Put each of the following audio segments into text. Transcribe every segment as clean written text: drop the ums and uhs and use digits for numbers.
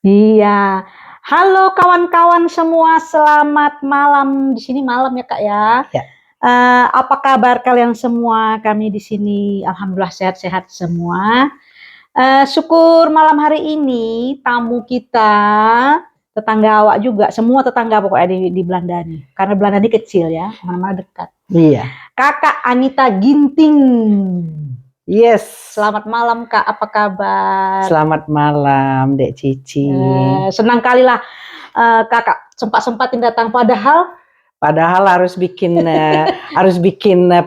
Iya. Halo kawan-kawan semua, selamat malam. Di sini malam ya, Kak, ya. Ya. Apa kabar kalian semua? Kami di sini alhamdulillah sehat-sehat semua. Syukur malam hari ini tamu kita tetangga awak juga, semua tetangga pokoknya di Belanda nih. Karena Belanda ini kecil ya, mana-mana dekat. Iya. Kakak Anita Ginting. Yes. Selamat malam, Kak. Apa kabar? Selamat malam, Dek Cici. Senang kali lah Kakak sempat-sempatin datang, padahal harus bikin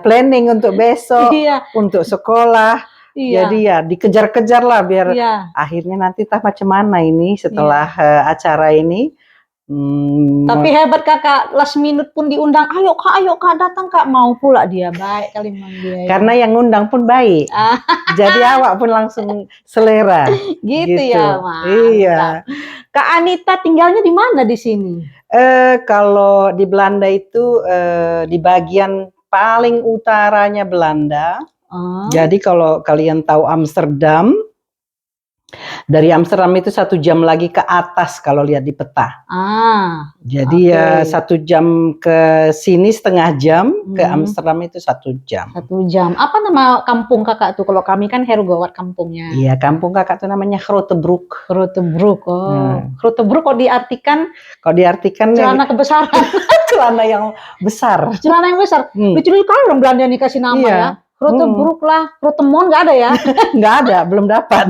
planning untuk besok, iya, untuk sekolah. iya, Jadi ya dikejar-kejar lah biar iya. akhirnya nanti tak macam mana ini setelah acara ini. Tapi hebat Kakak, last minute pun diundang. Ayo Kak datang Kak. Mau pula dia, baik kali memang dia. Karena yang ngundang pun baik. Jadi awak pun langsung selera. Gitu ya, mantap. Iya. Kak Anita tinggalnya di mana di sini? Kalau di Belanda itu di bagian paling utaranya Belanda. Jadi kalau kalian tahu Amsterdam, dari Amsterdam itu 1 jam lagi ke atas kalau lihat di peta. Jadi ya 1 jam ke sini, setengah jam, ke Amsterdam itu 1 jam. 1 jam. Apa nama kampung Kakak tuh? Kalau kami kan Herugowat kampungnya. Iya, kampung Kakak tuh namanya Grotebroek. Grotebroek. Grotebroek kok diartikan? Kalau diartikan celana kebesaran. Celana yang besar. Celana yang besar. Lucu-lucu kalau orang Belanda nih kasih nama ya. Grotebroek lah, Grotemon nggak ada ya? Nggak ada, belum dapat.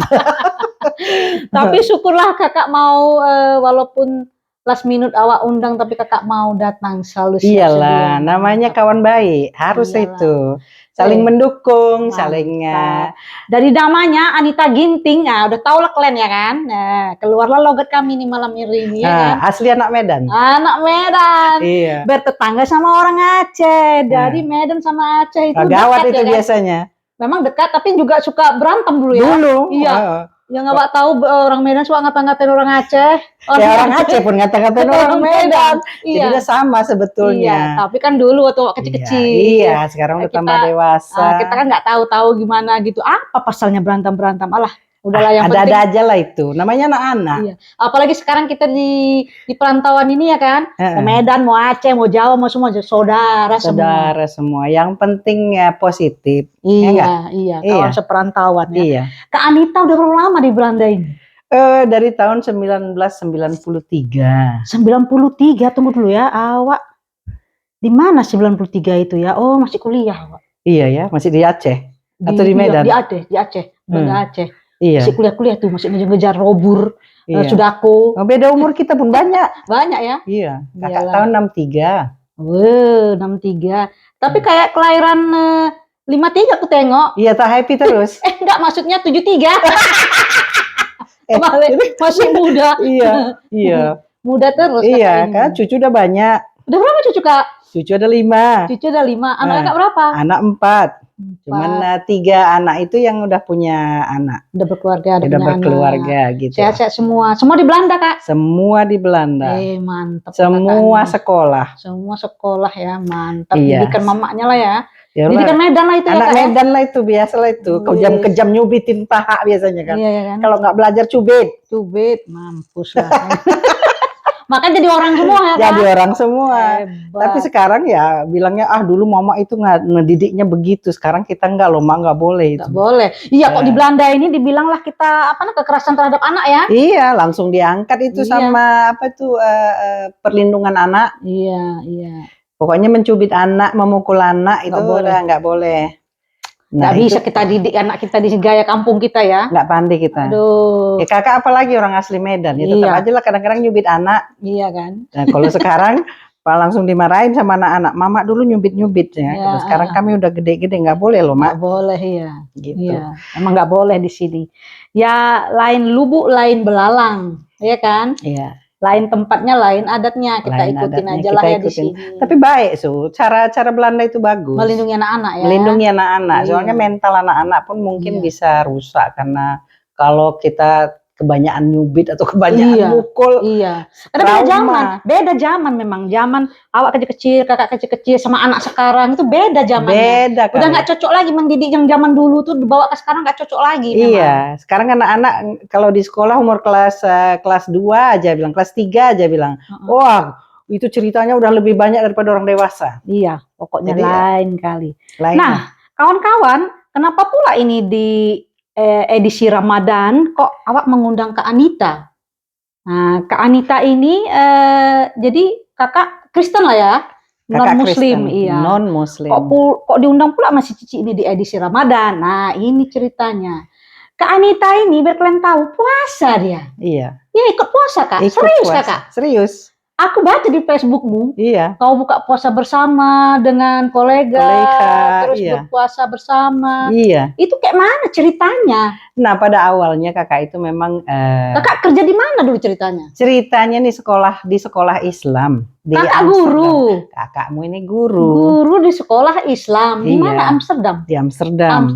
Tapi syukurlah Kakak mau, walaupun last minute awak undang, tapi Kakak mau datang selalu siap. Iyalah, namanya kawan baik, harus itu. Saling mendukung, saling. Dari namanya Anita Ginting, udah tau lah kalian ya kan. Keluarlah logat kami nih malam ini ya kan. Asli anak Medan. Anak Medan. Iya. Bertetangga sama orang Aceh. Dari Medan sama Aceh itu gawat dekat, itu ya kan? biasanya. Memang dekat, tapi juga suka berantem dulu ya. Dulu. Iya. Yang nggak tahu orang Medan suka ngata-ngatain orang Aceh. Orang Aceh pun ngata-ngatain orang Medan. Iya. Jadi sama sebetulnya. Iya, tapi kan dulu waktu kecil-kecil. Iya, sekarang udah tambah dewasa. Kita kan nggak tahu gimana gitu. Apa pasalnya berantem-berantem? Alah, udahlah yang penting. Ada aja lah itu. Namanya anak-anak. Iya. Apalagi sekarang kita di perantauan ini ya kan. Mau Medan, mau Aceh, mau Jawa, mau semua saudara semua. Saudara semua. Yang penting ya positif. Iya. Kawan seperantauan ya. Iya. Kak Anita udah berapa lama di Belanda ini? Dari tahun 1993. 93, tunggu dulu ya. Awak di mana 93 itu ya? Oh, masih kuliah, Pak. Iya ya, masih di Aceh atau di Medan? Di Aceh. Banda Aceh. Iya. Masih kuliah tuh, masih ngejar robur. Sudako. Beda umur kita pun banyak. Banyak ya? Iya. Kakak tahun 63. 63. Tapi kayak kelahiran 53 aku tengok. Iya, tak happy terus. Enggak, maksudnya 73. Masih muda. Iya. Muda terus. Iya, kan cucu udah banyak. Udah berapa cucu Kak? Cucu ada 5. Cucu ada 5. Anak berapa? Anak 4. Cuman 3 anak itu yang udah punya anak. Udah berkeluarga. Udah berkeluarga gitu. Sehat-sehat semua. Semua di Belanda Kak? Semua di Belanda. Mantap. Semua sekolah. Semua sekolah ya, mantap. Iya. Didikan mamanya lah ya. Yalah. Didikan Medan lah itu anak ya Kak? Medan lah itu, biasa lah itu. Kejam-kejam nyubitin paha biasanya kan. Iya kan. Kalau nggak belajar cubit. Mampus lah. Makanya jadi orang semua ya kan? Jadi orang semua. Hebat. Tapi sekarang ya bilangnya dulu mama itu ngedidiknya begitu. Sekarang kita enggak loh, mak nggak boleh itu. Nggak boleh. Iya kok di Belanda ini dibilang lah kita kekerasan terhadap anak ya? Iya, langsung diangkat itu sama perlindungan anak. Iya. Pokoknya mencubit anak, memukul anak itu nggak boleh. Nggak bisa kita didik anak kita di gaya kampung kita ya. Nggak pandai kita. Aduh. Kakak apalagi orang asli Medan. Ya tetap aja lah kadang-kadang nyubit anak. Iya kan. Nah kalau sekarang langsung dimarahin sama anak-anak. Mama dulu nyubit-nyubit ya. Sekarang kami udah gede-gede, nggak boleh loh mak. Nggak boleh ya. Gitu. Iya. Emang nggak boleh di sini. Ya lain lubuk, lain belalang. Iya kan. Iya. Lain tempatnya, lain adatnya, kita ikutin aja lah ya di sini. Tapi baik cara Belanda itu bagus. Melindungi anak-anak ya. Melindungi anak-anak. Soalnya mental anak-anak pun mungkin bisa rusak karena kalau kita kebanyakan nyubit atau kebanyakan mukul. Iya. Karena beda zaman memang. Zaman awak kecil-kecil, kakak kecil-kecil sama anak sekarang itu beda zamannya. Beda kan. Udah nggak cocok lagi mendidik yang zaman dulu tuh dibawa ke sekarang nggak cocok lagi. Iya, sekarang anak-anak kalau di sekolah umur kelas 2 aja bilang, kelas 3 aja bilang, wah itu ceritanya udah lebih banyak daripada orang dewasa. Iya, pokoknya jadi, lain kali. Lain. Nah, kawan-kawan, kenapa pula ini di edisi Ramadan kok awak mengundang Kak Anita? Nah, Kak Anita ini jadi kakak Kristen lah ya, non-Muslim, iya. Non-Muslim. Kok diundang pula masih Cici ini di edisi Ramadan? Nah, ini ceritanya. Kak Anita ini biar kalian tahu puasa dia. Iya. Ya ikut puasa Kak. Ikut serius puasa. Kakak? Serius. Aku baca di Facebookmu, iya. Kau buka puasa bersama dengan kolega terus iya. berpuasa bersama. Iya. Itu kayak mana ceritanya? Nah, pada awalnya kakak itu memang kakak kerja di mana dulu ceritanya? Ceritanya nih di sekolah Islam. Di kakak Amsterdam. Guru. Kakakmu ini guru. Guru di sekolah Islam. Di mana Amsterdam? Di Amsterdam.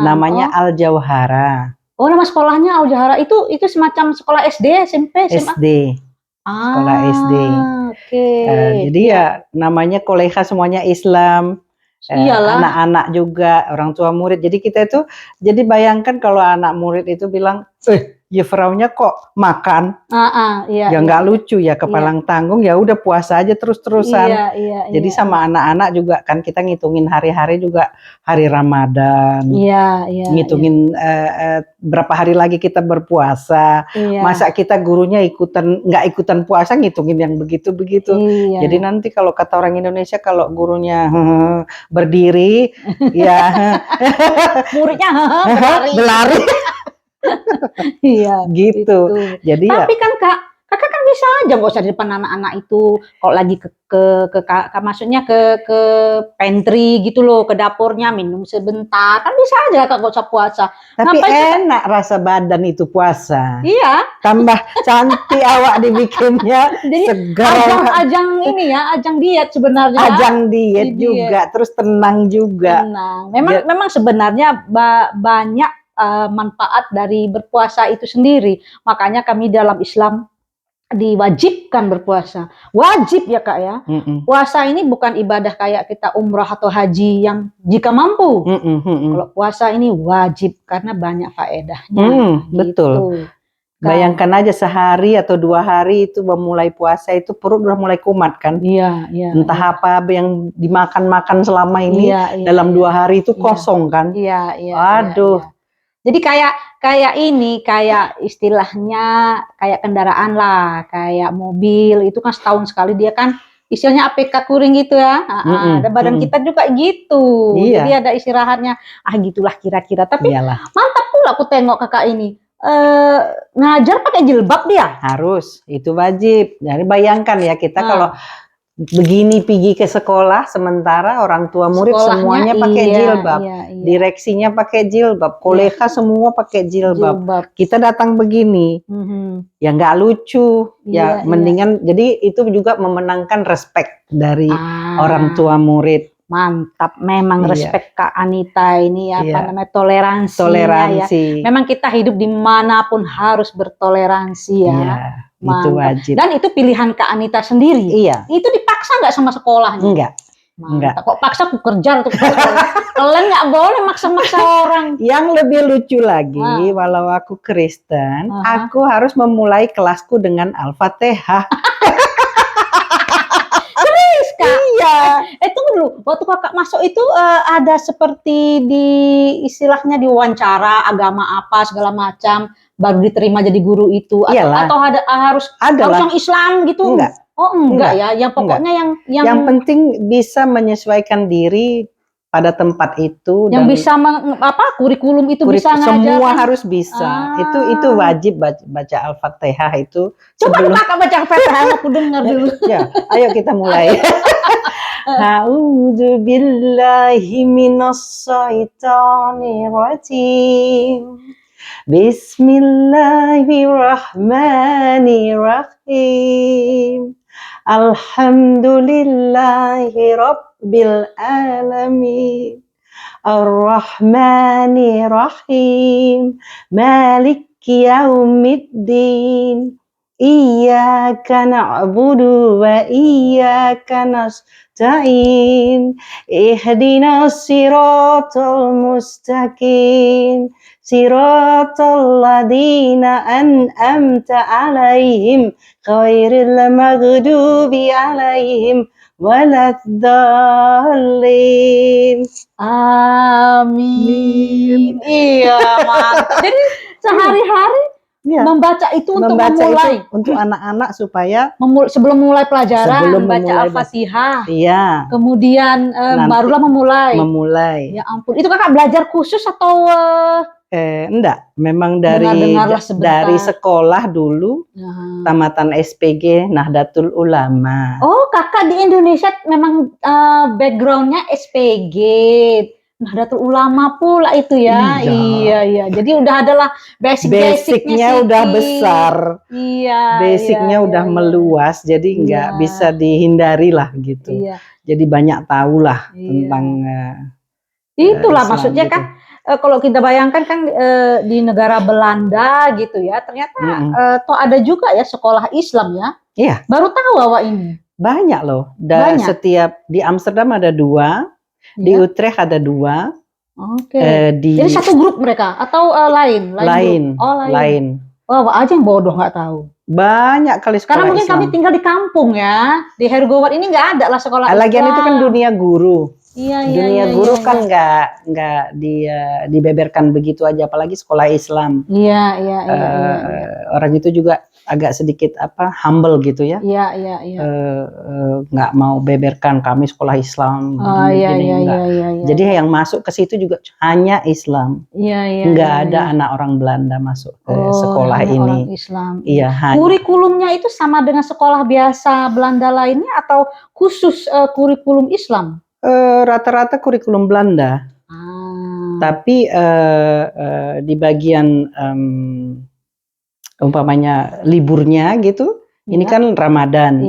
Namanya Al Jauhara. Oh, nama sekolahnya Al Jauhara itu semacam sekolah SD, SMP, SMA? SD. Sekolah SD. Jadi ya namanya koleha semuanya Islam. Anak-anak juga, orang tua murid. Jadi kita itu, jadi bayangkan kalau anak murid itu bilang, ya Fraunya kok makan, ya nggak lucu ya, kepalang tanggung, ya udah puasa aja terus-terusan. Jadi sama anak-anak juga kan kita ngitungin hari-hari juga, hari Ramadan, ngitungin berapa hari lagi kita berpuasa. Masa kita gurunya nggak ikutan puasa, ngitungin yang begitu-begitu. Jadi nanti kalau kata orang Indonesia, kalau gurunya berdiri, ya muridnya berlari. Iya, gitu. Jadi tapi kan kakak kan bisa aja nggak usah di depan anak-anak itu. Kalau lagi maksudnya ke pantry gitu loh, ke dapurnya minum sebentar, kan bisa aja kakak nggak usah puasa. Tapi enak rasa badan itu puasa. Iya. Tambah cantik awak dibikinnya. Jadi segar. Ajang ini ya, ajang diet sebenarnya. Ajang diet juga, terus tenang juga. Tenang. Memang sebenarnya banyak manfaat dari berpuasa itu sendiri. Makanya kami dalam Islam diwajibkan berpuasa. Wajib ya Kak ya. Puasa ini bukan ibadah kayak kita umrah atau haji yang jika mampu. Kalau puasa ini wajib karena banyak faedahnya. Betul. Bayangkan aja sehari atau 2 hari itu memulai puasa itu perut udah mulai kumat kan. Entah apa yang dimakan selama ini dalam 2 hari itu kosong kan. Aduh. Jadi kayak istilahnya kayak kendaraan lah, kayak mobil itu kan setahun sekali dia kan istilahnya APK kuring gitu ya. Ada badan kita juga gitu. Jadi ada istirahatnya. Gitulah kira-kira. Tapi mantap pula aku tengok kakak ini. Ngajar pakai jilbab dia. Harus, itu wajib. Jadi bayangkan ya kita kalau begini pergi ke sekolah, sementara orang tua murid semuanya pakai jilbab, direksinya pakai jilbab, koleha semua pakai jilbab. Kita datang begini, ya nggak lucu, mendingan. Jadi itu juga memenangkan respect dari orang tua murid. Mantap, memang respect Kak Anita ini apa namanya toleransi. Memang kita hidup dimanapun harus bertoleransi ya. Itu wajib. Dan itu pilihan Kak Anita sendiri. Itu dipaksa nggak sama sekolahnya? Enggak. Kok paksa aku kerja untuk kalian nggak boleh maksa-maksa orang. Yang lebih lucu lagi, walau aku Kristen, aku harus memulai kelasku dengan Al-Fatihah. Serius Kak? Iya. Tunggu dulu, waktu kakak masuk itu ada seperti di istilahnya diwawancara agama apa segala macam baru diterima jadi guru itu atau harus yang Islam gitu? Enggak. Oh enggak ya, yang pokoknya yang penting bisa menyesuaikan diri pada tempat itu yang dan bisa kurikulum itu bisa ngajar. Semua harus bisa. Itu wajib baca Al-Fatihah itu. Coba kakak baca Al-Fatihah aku dengar dulu. Ya, ayo kita mulai. A'udzu billahi minas syaitonir rajim. Bismillahirrahmanirrahim. Alhamdulillahi rabbil alamin. Ar-Rahmanir Rahim. Malik yaumiddin. Iyyaka na'budu wa iyyaka nasta'in. Ihdinas siratal mustaqim. Siratal ladzina an'amta 'alaihim ghairil maghdubi 'alaihim waladdallin. Amin. Iya, mantap. Jadi sehari-hari membaca itu untuk memulai untuk anak-anak supaya sebelum mulai pelajaran sebelum baca memulai Al-Fatihah. Iya. Kemudian barulah memulai. Ya ampun. Itu kakak belajar khusus atau enggak, memang dari sekolah dulu, tamatan SPG Nahdlatul Ulama. Oh, kakak di Indonesia memang backgroundnya SPG Nahdlatul Ulama pula itu ya. Iya. Jadi udah adalah basicnya udah besar. Iya. Basicnya udah meluas, jadi nggak bisa dihindari lah gitu. Iya. Jadi banyak tahu lah tentang itulah Islam, maksudnya gitu. Kan kalau kita bayangkan kan di negara Belanda gitu ya, ternyata toh ada juga ya sekolah Islam ya. Iya. Baru tahu awak ini. Banyak loh. Setiap di Amsterdam ada 2, di Utrecht ada 2. Oke. Jadi satu grup mereka atau lain? Lain. Oh, awak aja yang bodoh nggak tahu. Banyak kali sekolah Karena mungkin Islam. kami tinggal di kampung ya. Di Hergowat ini nggak ada lah sekolah Lagian Islam. itu kan dunia guru. Iya, guru kan nggak dibeberkan begitu aja, apalagi sekolah Islam. Iya. Orang itu juga agak sedikit humble gitu ya. Iya. Nggak mau beberkan kami sekolah Islam. Iya. Jadi yang masuk ke situ juga hanya Islam. Iya. Nggak ada anak orang Belanda masuk ke sekolah ini. Orang Islam. Iya. Kurikulumnya itu sama dengan sekolah biasa Belanda lainnya atau khusus kurikulum Islam? Rata-rata kurikulum Belanda, tapi di bagian umpamanya liburnya gitu, ini kan Ramadan.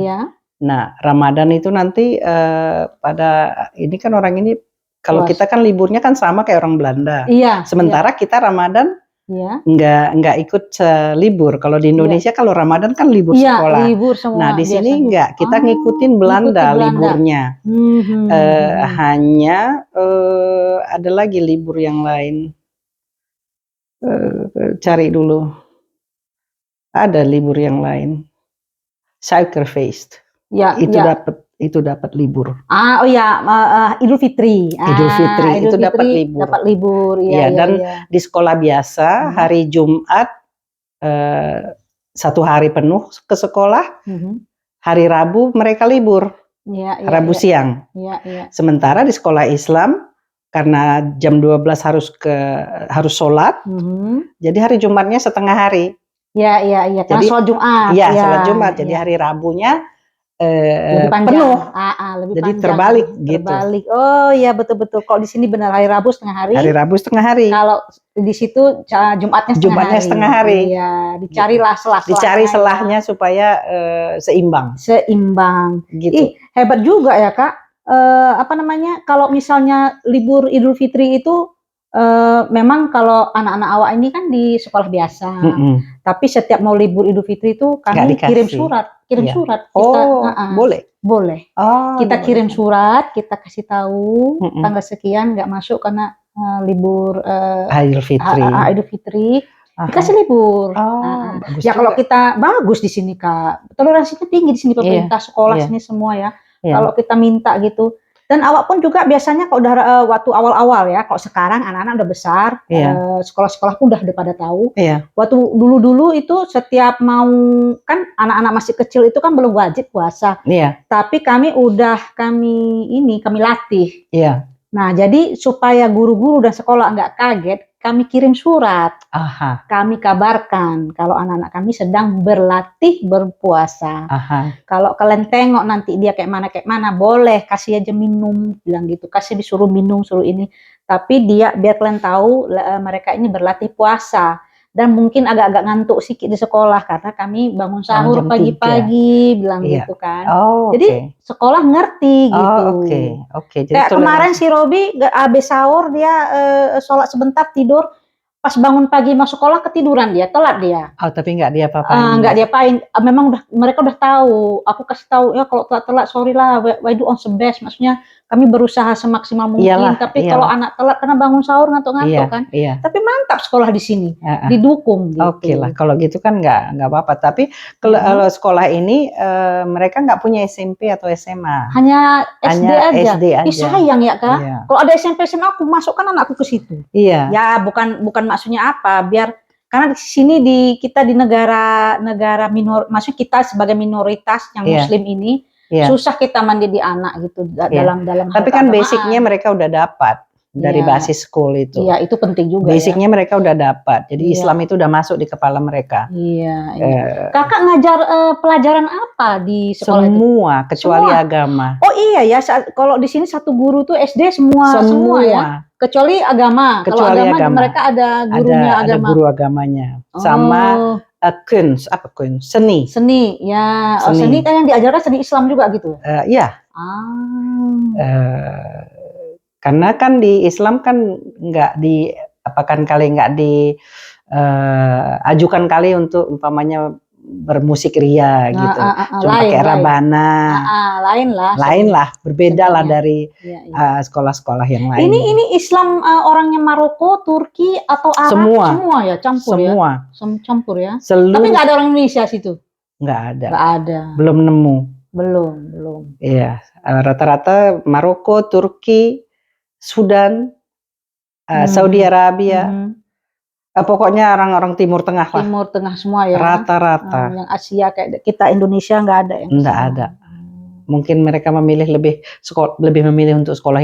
Nah, Ramadan itu nanti ini kan orang ini, kalau kita kan liburnya kan sama kayak orang Belanda. Sementara kita Ramadan nggak ikut libur. Kalau di Indonesia kalau Ramadan kan libur sekolah. Libur semua. Nah di sini nggak, kita ngikutin Belanda liburnya. Hanya ada lagi libur yang lain. Cari dulu. Ada libur yang lain. Suikerfeest. Itu dapat libur. Idul Fitri. Itu dapat libur. Dapat libur. Dan di sekolah biasa hari Jumat 1 hari penuh ke sekolah. Hari Rabu mereka libur. Rabu siang. Sementara di sekolah Islam karena jam 12 harus sholat. Jadi hari Jumatnya setengah hari. Iya. Jadi sholat Jumat. Iya, sholat Jumat. Jadi hari Rabunya penuh. Lebih jadi panjang. terbalik gitu. Oh iya, betul. Kalau di sini benar hari Rabu setengah hari. Hari Rabu setengah hari. Kalau di situ Jumatnya setengah hari. Iya, dicarilah selah-selahnya. Dicari selahnya supaya seimbang. Gitu. Hebat juga ya Kak. Kalau misalnya libur Idul Fitri itu memang kalau anak-anak awak ini kan di sekolah biasa. Tapi setiap mau libur Idul Fitri itu kami kirim surat. Boleh. Kita kirim surat, kita kasih tahu tanggal sekian nggak masuk karena libur Idul Fitri. Dikasih libur. Ya kalau kita bagus di sini Kak, toleransinya tinggi di sini pemerintah sekolah sini semua ya. Kalau kita minta gitu. Dan awak pun juga biasanya kalau udah waktu awal-awal ya, kalau sekarang anak-anak udah besar, sekolah-sekolah pun udah pada tahu. Waktu dulu-dulu itu setiap mau, kan anak-anak masih kecil itu kan belum wajib puasa. Tapi kami latih. Nah, jadi supaya guru-guru dan sekolah nggak kaget, kami kirim surat. Kami kabarkan kalau anak-anak kami sedang berlatih berpuasa. Kalau kalian tengok nanti dia kayak mana, boleh kasih aja minum, bilang gitu. Disuruh minum, suruh ini. Tapi biar kalian tahu mereka ini berlatih puasa. Dan mungkin agak-agak ngantuk sedikit di sekolah karena kami bangun sahur pagi-pagi, bilang gitu kan. Jadi sekolah ngerti gitu. Jadi kayak kemarin si Robi habis sahur dia sholat sebentar tidur, pas bangun pagi mau sekolah ketiduran dia, telat dia. Oh, tapi nggak dia apa-apain. Nggak diapain. Memang mereka udah tahu. Aku kasih tahu ya kalau telat-telat sorry lah, we do on the best. Maksudnya kami berusaha semaksimal mungkin. Iyalah, tapi iyalah. kalau anak telat karena bangun sahur ngantuk-ngantuk Iya, kan. iya. Tapi mantap sekolah di sini, didukung gitu. Oke lah, kalau gitu kan nggak apa-apa. Tapi kalau sekolah ini mereka nggak punya SMP atau SMA. Hanya SD aja. SD aja. Sayang ya Kak. Iya. Kalau ada SMP SMA aku masukkan anakku ke situ. Iya. Ya bukan maksudnya apa, biar karena di sini kita di negara maksudnya kita sebagai minoritas yang Muslim ini susah kita mendidik anak gitu dalam Tapi kan basicnya mereka udah dapat dari basis school itu. Iya, itu penting juga. Basicnya mereka udah dapat. Jadi Islam itu udah masuk di kepala mereka. Iya. Kakak ngajar pelajaran apa di sekolah semua itu? Kecuali agama. Oh iya ya, kalau di sini satu guru tuh SD semua ya. Kecuali agama. Kalau agama mereka ada gurunya agama. Ada guru agamanya. Sama kunst, apa kunst? Seni. Seni, ya. Seni kan yang diajarkan seni Islam juga gitu. Iya. Karena kan di Islam kan nggak diajukan kali untuk umpamanya bermusik ria gitu, cuma pakai rabana, lain lah, berbeda lah dari sekolah-sekolah yang lain. Ini Islam orangnya Maroko, Turki atau Arab? Semua ya, campur semua. Ya. Campur ya. Tapi nggak ada orang Indonesia situ? Nggak ada. Belum nemu. Belum. Iya, rata-rata Maroko, Turki, Sudan, Saudi Arabia, pokoknya orang-orang Timur Tengah lah. Timur Tengah semua ya. Rata-rata. Yang Asia kayak kita Indonesia nggak ada yang. Nggak ada. Mungkin mereka lebih memilih untuk sekolah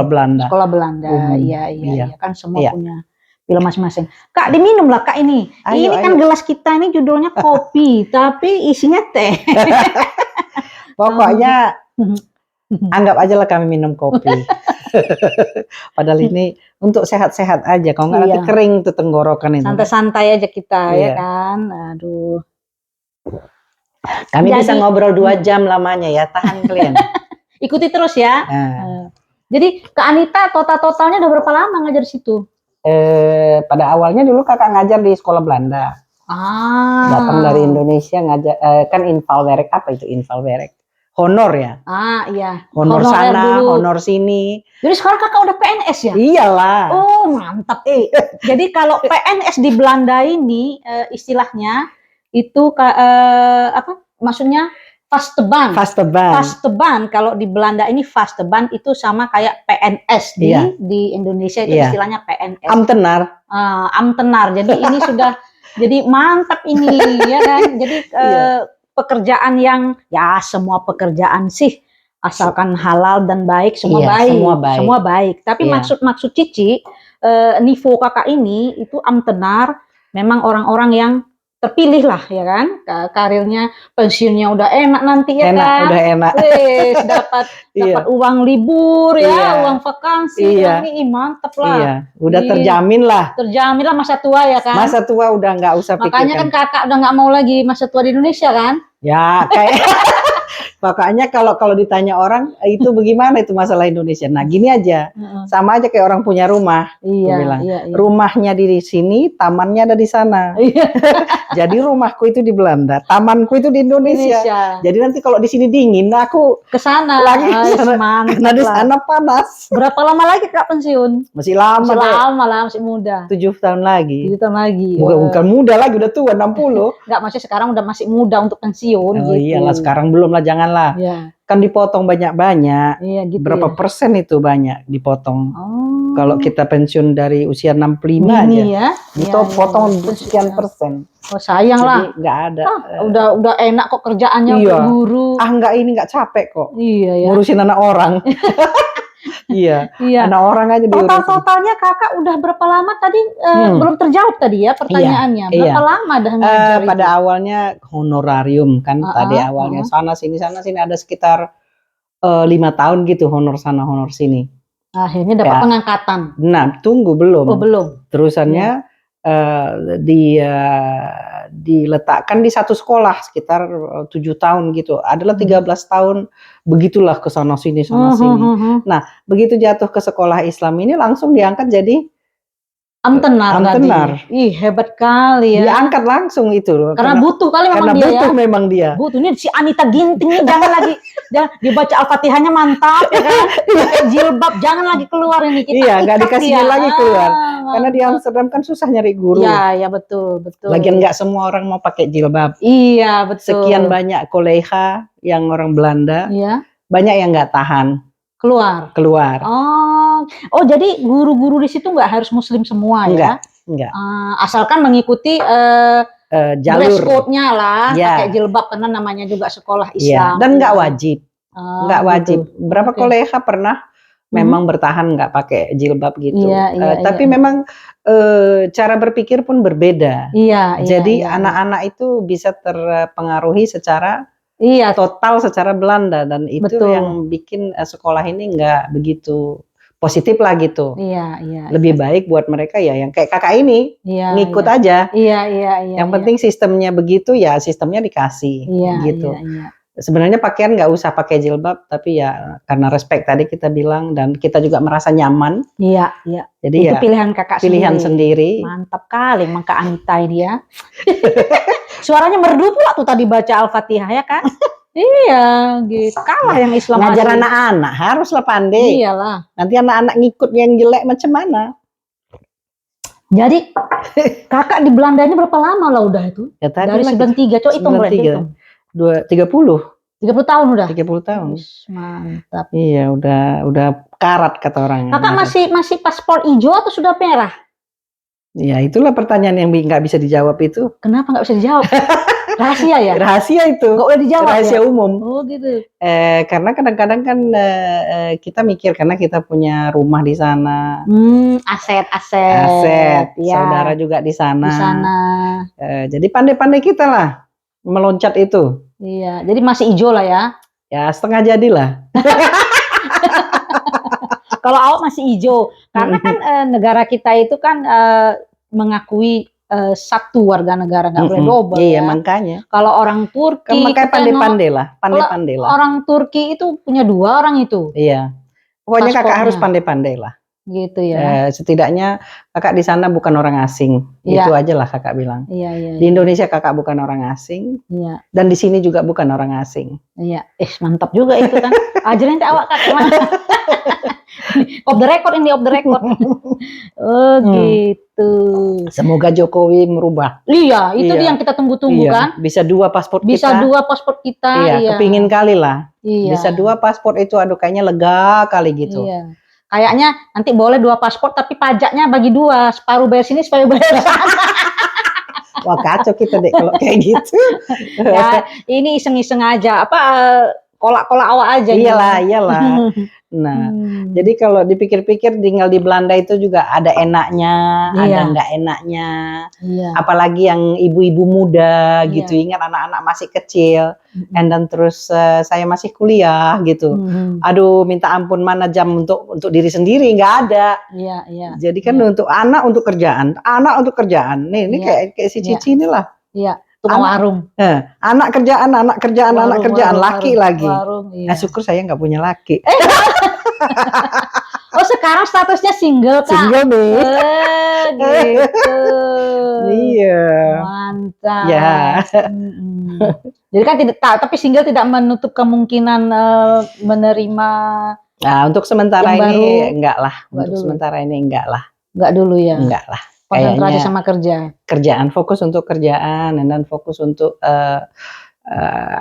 Belanda. Sekolah Belanda, iya. Kan semua punya pilihan masing-masing. Kak, diminum lah Kak ini. Ini kan gelas kita ini judulnya kopi, tapi isinya teh. Pokoknya anggap aja lah kami minum kopi. Padahal ini untuk sehat-sehat aja. Kalau nggak nanti kering tuh tenggorokan itu. Santai-santai aja kita ya kan. Aduh. Kami bisa ngobrol 2 jam lamanya ya. Tahan kalian. Ikuti terus ya. Jadi Kak Anita totalnya udah berapa lama ngajar di situ? Pada awalnya dulu kakak ngajar di sekolah Belanda. Datang dari Indonesia ngajar kan Invalwerk. Apa itu Invalwerk? Honor ya? Iya. Honor sana, honor sini. Jadi sekarang kakak udah PNS ya? Iyalah. Oh mantap. Jadi kalau PNS di Belanda ini istilahnya itu maksudnya vasteban. Vasteban kalau di Belanda ini vasteban itu sama kayak PNS di Indonesia itu istilahnya PNS. Ambtenar. Ambtenar. Jadi ini sudah jadi mantap ini ya kan. Jadi pekerjaan yang semua pekerjaan sih asalkan halal dan baik semua baik. Tapi maksud Cici Nivo kakak ini itu ambtenar memang orang-orang yang terpilih lah ya kan, karirnya pensiunnya udah enak nanti ya kan, udah enak. dapat uang libur uang vakansi ini mantep lah. Udah terjamin lah masa tua ya kan. Masa tua udah nggak usah pikirkan. Makanya kan kakak udah nggak mau lagi masa tua di Indonesia kan. Ya kayak makanya kalau ditanya orang itu bagaimana itu masalah Indonesia. Nah gini aja, sama aja kayak orang punya rumah. Rumahnya di sini, tamannya ada di sana. Jadi rumahku itu di Belanda, tamanku itu di Indonesia. Jadi nanti kalau di sini dingin, aku ke sana lagi karena di sana panas. Berapa lama lagi Kak pensiun? Masih lama lah, masih muda. 7 tahun lagi. 7 tahun lagi. Bukan muda lagi, udah tua 60. Enggak, maksudnya sekarang udah masih muda untuk pensiun. Oh iyalah, sekarang belum lah, janganlah. Kan dipotong banyak-banyak. Gitu berapa persen itu banyak dipotong. Kalau kita pensiun dari usia 65 aja. Itu potong sekian persen. Oh sayang lah. Nggak ada. Udah enak kok kerjaannya guru. Enggak, ini nggak capek kok. Iya ya. Ngurusin anak orang. Iya. Anak orang aja diurusin. Totalnya kakak udah berapa lama tadi belum terjawab tadi ya pertanyaannya. Berapa lama dah ngajar pada awalnya honorarium kan tadi awalnya sana sini ada sekitar 5 tahun gitu, honor sana honor sini. Akhirnya dapat pengangkatan. Nah, tunggu belum. Oh, belum. Terusannya diletakkan di satu sekolah sekitar 7 tahun gitu. Adalah 13 tahun begitulah ke sana sini. Nah, begitu jatuh ke sekolah Islam ini langsung diangkat jadi Amtenar tadi. Amtenar. Ih, hebat kali ya. Dia angkat langsung itu loh. Karena butuh kali memang Karena dia butuh ya. memang dia. Butuh. Ini si Anita Ginting nih jangan lagi dibaca Al-Fatihahnya mantap ya kan. Pakai jilbab jangan lagi keluar ini kita. Iya, nggak dikasih lagi keluar. Karena di mantap. Amsterdam kan susah nyari guru. Iya, betul. Lagian nggak semua orang mau pakai jilbab. Iya, betul. Sekian banyak kolega yang orang Belanda. Iya. Banyak yang nggak tahan. Keluar. Oh, jadi guru-guru di situ nggak harus Muslim semua ya? Enggak. Asalkan mengikuti jalur dress code-nya lah, ya. Pakai jilbab karena namanya juga sekolah Islam. Ya. Dan nggak wajib, nggak wajib. Gitu. Berapa kolega pernah memang bertahan nggak pakai jilbab gitu. Tapi memang cara berpikir pun berbeda. Jadi anak-anak itu bisa terpengaruhi secara total secara Belanda dan itu yang bikin sekolah ini nggak begitu positif lah gitu. Lebih baik buat mereka ya yang kayak kakak ini ngikut aja. Yang penting sistemnya begitu ya sistemnya dikasih gitu. Sebenarnya pakaian nggak usah pakai jilbab tapi ya karena respect tadi kita bilang dan kita juga merasa nyaman. Jadi itu ya pilihan kakak sendiri. Mantap kali emang Kak Anita ini ya. Suaranya merdu pula tuh tadi baca Al-Fatihah ya kan? Iya, gitu. Kalah yang Islam. Ngajar anak-anak haruslah pandai. Iyalah. Nanti anak-anak ngikut yang jelek macam mana? Jadi kakak di Belanda ini berapa lama lah udah itu? Ya, dari 93, coba hitung berarti. 30 tahun udah. 30 tahun. Mantap. Iya, udah karat kata orang. Kakak masih paspor hijau atau sudah merah? Ya itulah pertanyaan yang nggak bisa dijawab itu. Kenapa nggak bisa dijawab? Rahasia ya? Rahasia itu. Nggak boleh dijawab. Rahasia umum. Oh gitu. Karena kadang-kadang kan kita mikir karena kita punya rumah di sana. Aset. Ya. Saudara juga di sana. Di sana. Jadi pandai-pandai kita lah meloncat itu. Iya. Jadi masih hijau lah ya? Ya setengah jadilah. Kalau awak masih hijau, karena kan negara kita itu kan mengakui satu warga negara, nggak boleh double. Iya, ya. makanya. Kalau orang Turki, makanya pandai-pandai lah. Orang Turki itu punya 2 orang itu. Iya. Pokoknya kakak harus pandai-pandai lah. Gitu ya. Setidaknya kakak di sana bukan orang asing. Itu aja lah kakak bilang. Di Indonesia kakak bukan orang asing. Dan di sini juga bukan orang asing. Iya. Mantap juga itu kan. Ajarin awak kakak. Off the record. Oh gitu. Semoga Jokowi merubah. Iya, itu dia yang kita tunggu-tunggu kan. Bisa 2 paspor kita. Bisa 2 paspor kita. Iya, kepingin kali lah. Bisa 2 paspor itu, aduh kayaknya lega kali gitu. Iya. Kayaknya nanti boleh 2 paspor tapi pajaknya bagi 2, separuh bayar sini, separuh bayar sana. Wah kacau kita deh kalau kayak gitu. Ya, ini iseng-iseng aja. Kolak-kolak awak aja. Iyalah. Nah, jadi kalau dipikir-pikir tinggal di Belanda itu juga ada enaknya, ada nggak enaknya. Apalagi yang ibu-ibu muda gitu, ingat anak-anak masih kecil, dan terus saya masih kuliah gitu. Aduh, minta ampun mana jam untuk diri sendiri nggak ada. Jadi kan untuk anak untuk kerjaan. Nih kayak si Cici inilah. Tukang warung. Anak kerjaan, laki lagi. Syukur saya nggak punya laki. Oh sekarang statusnya single Kak? Single nih. Gitu. Iya. Mantap. Ya. Jadi kan tapi single tidak menutup kemungkinan menerima. Nah untuk sementara ini enggak lah. Enggak dulu ya. Enggak lah. Konsentrasi sama kerjaan, fokus untuk kerjaan dan fokus untuk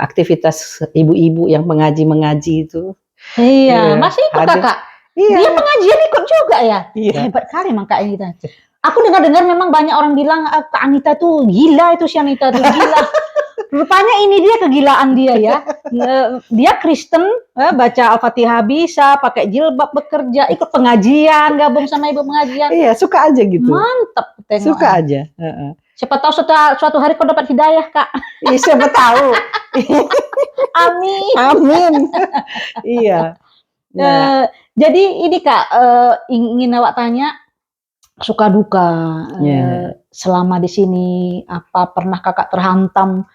aktivitas ibu-ibu yang mengaji itu. Iya, masih ikut kakak. Dia pengajian ikut juga ya. Hebat kali emang Kak Anita. Aku dengar memang banyak orang bilang Kak Anita tuh gila, itu si Anita tuh gila. Rupanya ini dia kegilaan dia ya. Dia Kristen, baca Al-Fatihah bisa, pakai jilbab bekerja, ikut pengajian, gabung sama ibu pengajian. Iya, suka aja gitu. Mantap. Suka aja. Siapa tahu suatu hari kau dapat hidayah Kak. Iya, siapa tahu. Amin. Iya. Jadi ini Kak, ingin awak tanya suka duka selama di sini, apa pernah kakak terhantam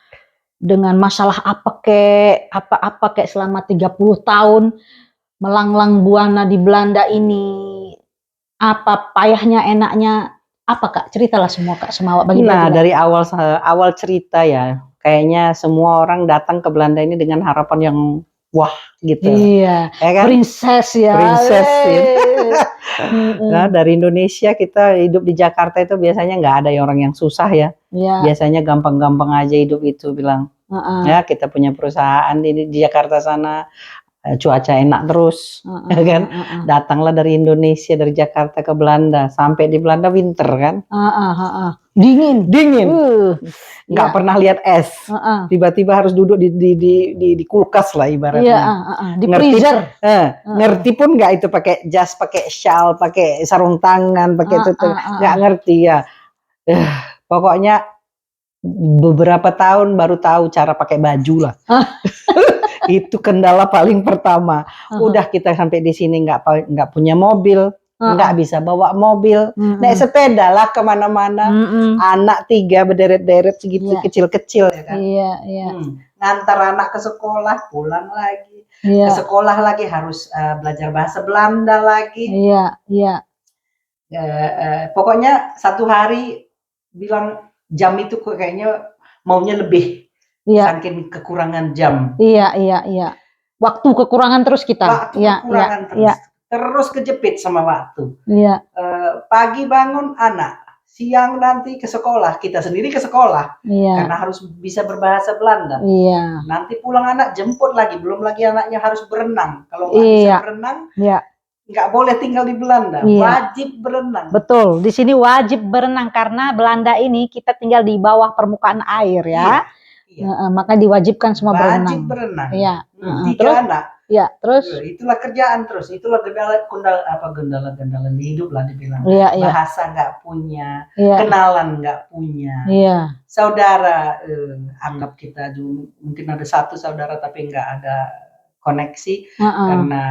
dengan masalah apa kek selama 30 tahun melanglang buana di Belanda ini, apa payahnya enaknya Apa Kak? Ceritalah semua Kak, Semawa Nah, bagi-bagilah. dari awal cerita ya, kayaknya semua orang datang ke Belanda ini dengan harapan yang wah gitu, Iya, ya kan? princess ya. Princess ya. Nah, Mm-mm. dari Indonesia kita hidup di Jakarta itu biasanya nggak ada orang yang susah ya. Iya, Biasanya gampang-gampang aja hidup itu bilang. heeh, Ya, kita punya perusahaan di Jakarta sana, cuaca enak terus, ya heeh, kan. heeh, Datanglah dari Indonesia, dari Jakarta ke Belanda, sampai di Belanda winter kan. heeh, heeh. Dingin. Dingin, nggak Iya, pernah lihat es. heeh. Tiba-tiba harus duduk di kulkas lah Iya, ibaratnya. di Ngerti, freezer. ngerti pun nggak itu pakai jas, pakai shawl, pakai sarung tangan, pakai itu nggak Heeh. ngerti ya. Pokoknya beberapa tahun baru tahu cara pakai baju lah. Itu kendala paling pertama. Udah kita sampai di sini nggak punya mobil, nggak bisa bawa mobil, naik sepeda lah kemana-mana. Anak 3 berderet-deret segitu, kecil-kecil ya kan. Iya. Ngantar anak ke sekolah, pulang lagi. Ke sekolah lagi harus belajar bahasa Belanda lagi. Iya. Pokoknya satu hari bilang jam itu kayaknya maunya lebih. Saking kekurangan jam. Iya. Waktu kekurangan terus kita. Waktu kekurangan terus. Terus kejepit sama waktu. Iya. Pagi bangun anak, siang nanti ke sekolah, kita sendiri ke sekolah. Iya. Karena harus bisa berbahasa Belanda. Iya. Nanti pulang anak jemput lagi, belum lagi anaknya harus berenang. Kalau nggak bisa berenang, nggak boleh tinggal di Belanda. Wajib berenang. Betul, di sini wajib berenang karena Belanda ini kita tinggal di bawah permukaan air ya. Iya. Maka diwajibkan semua berenang. Wajib berenang. Iya. 3 terus, anak. Iya, terus. Itulah kerjaan terus. Itulah gundala di hidup lah dibilang. Iya. Bahasa nggak punya, kenalan nggak punya. Iya. Saudara, anggap kita dulu mungkin ada satu saudara tapi nggak ada koneksi karena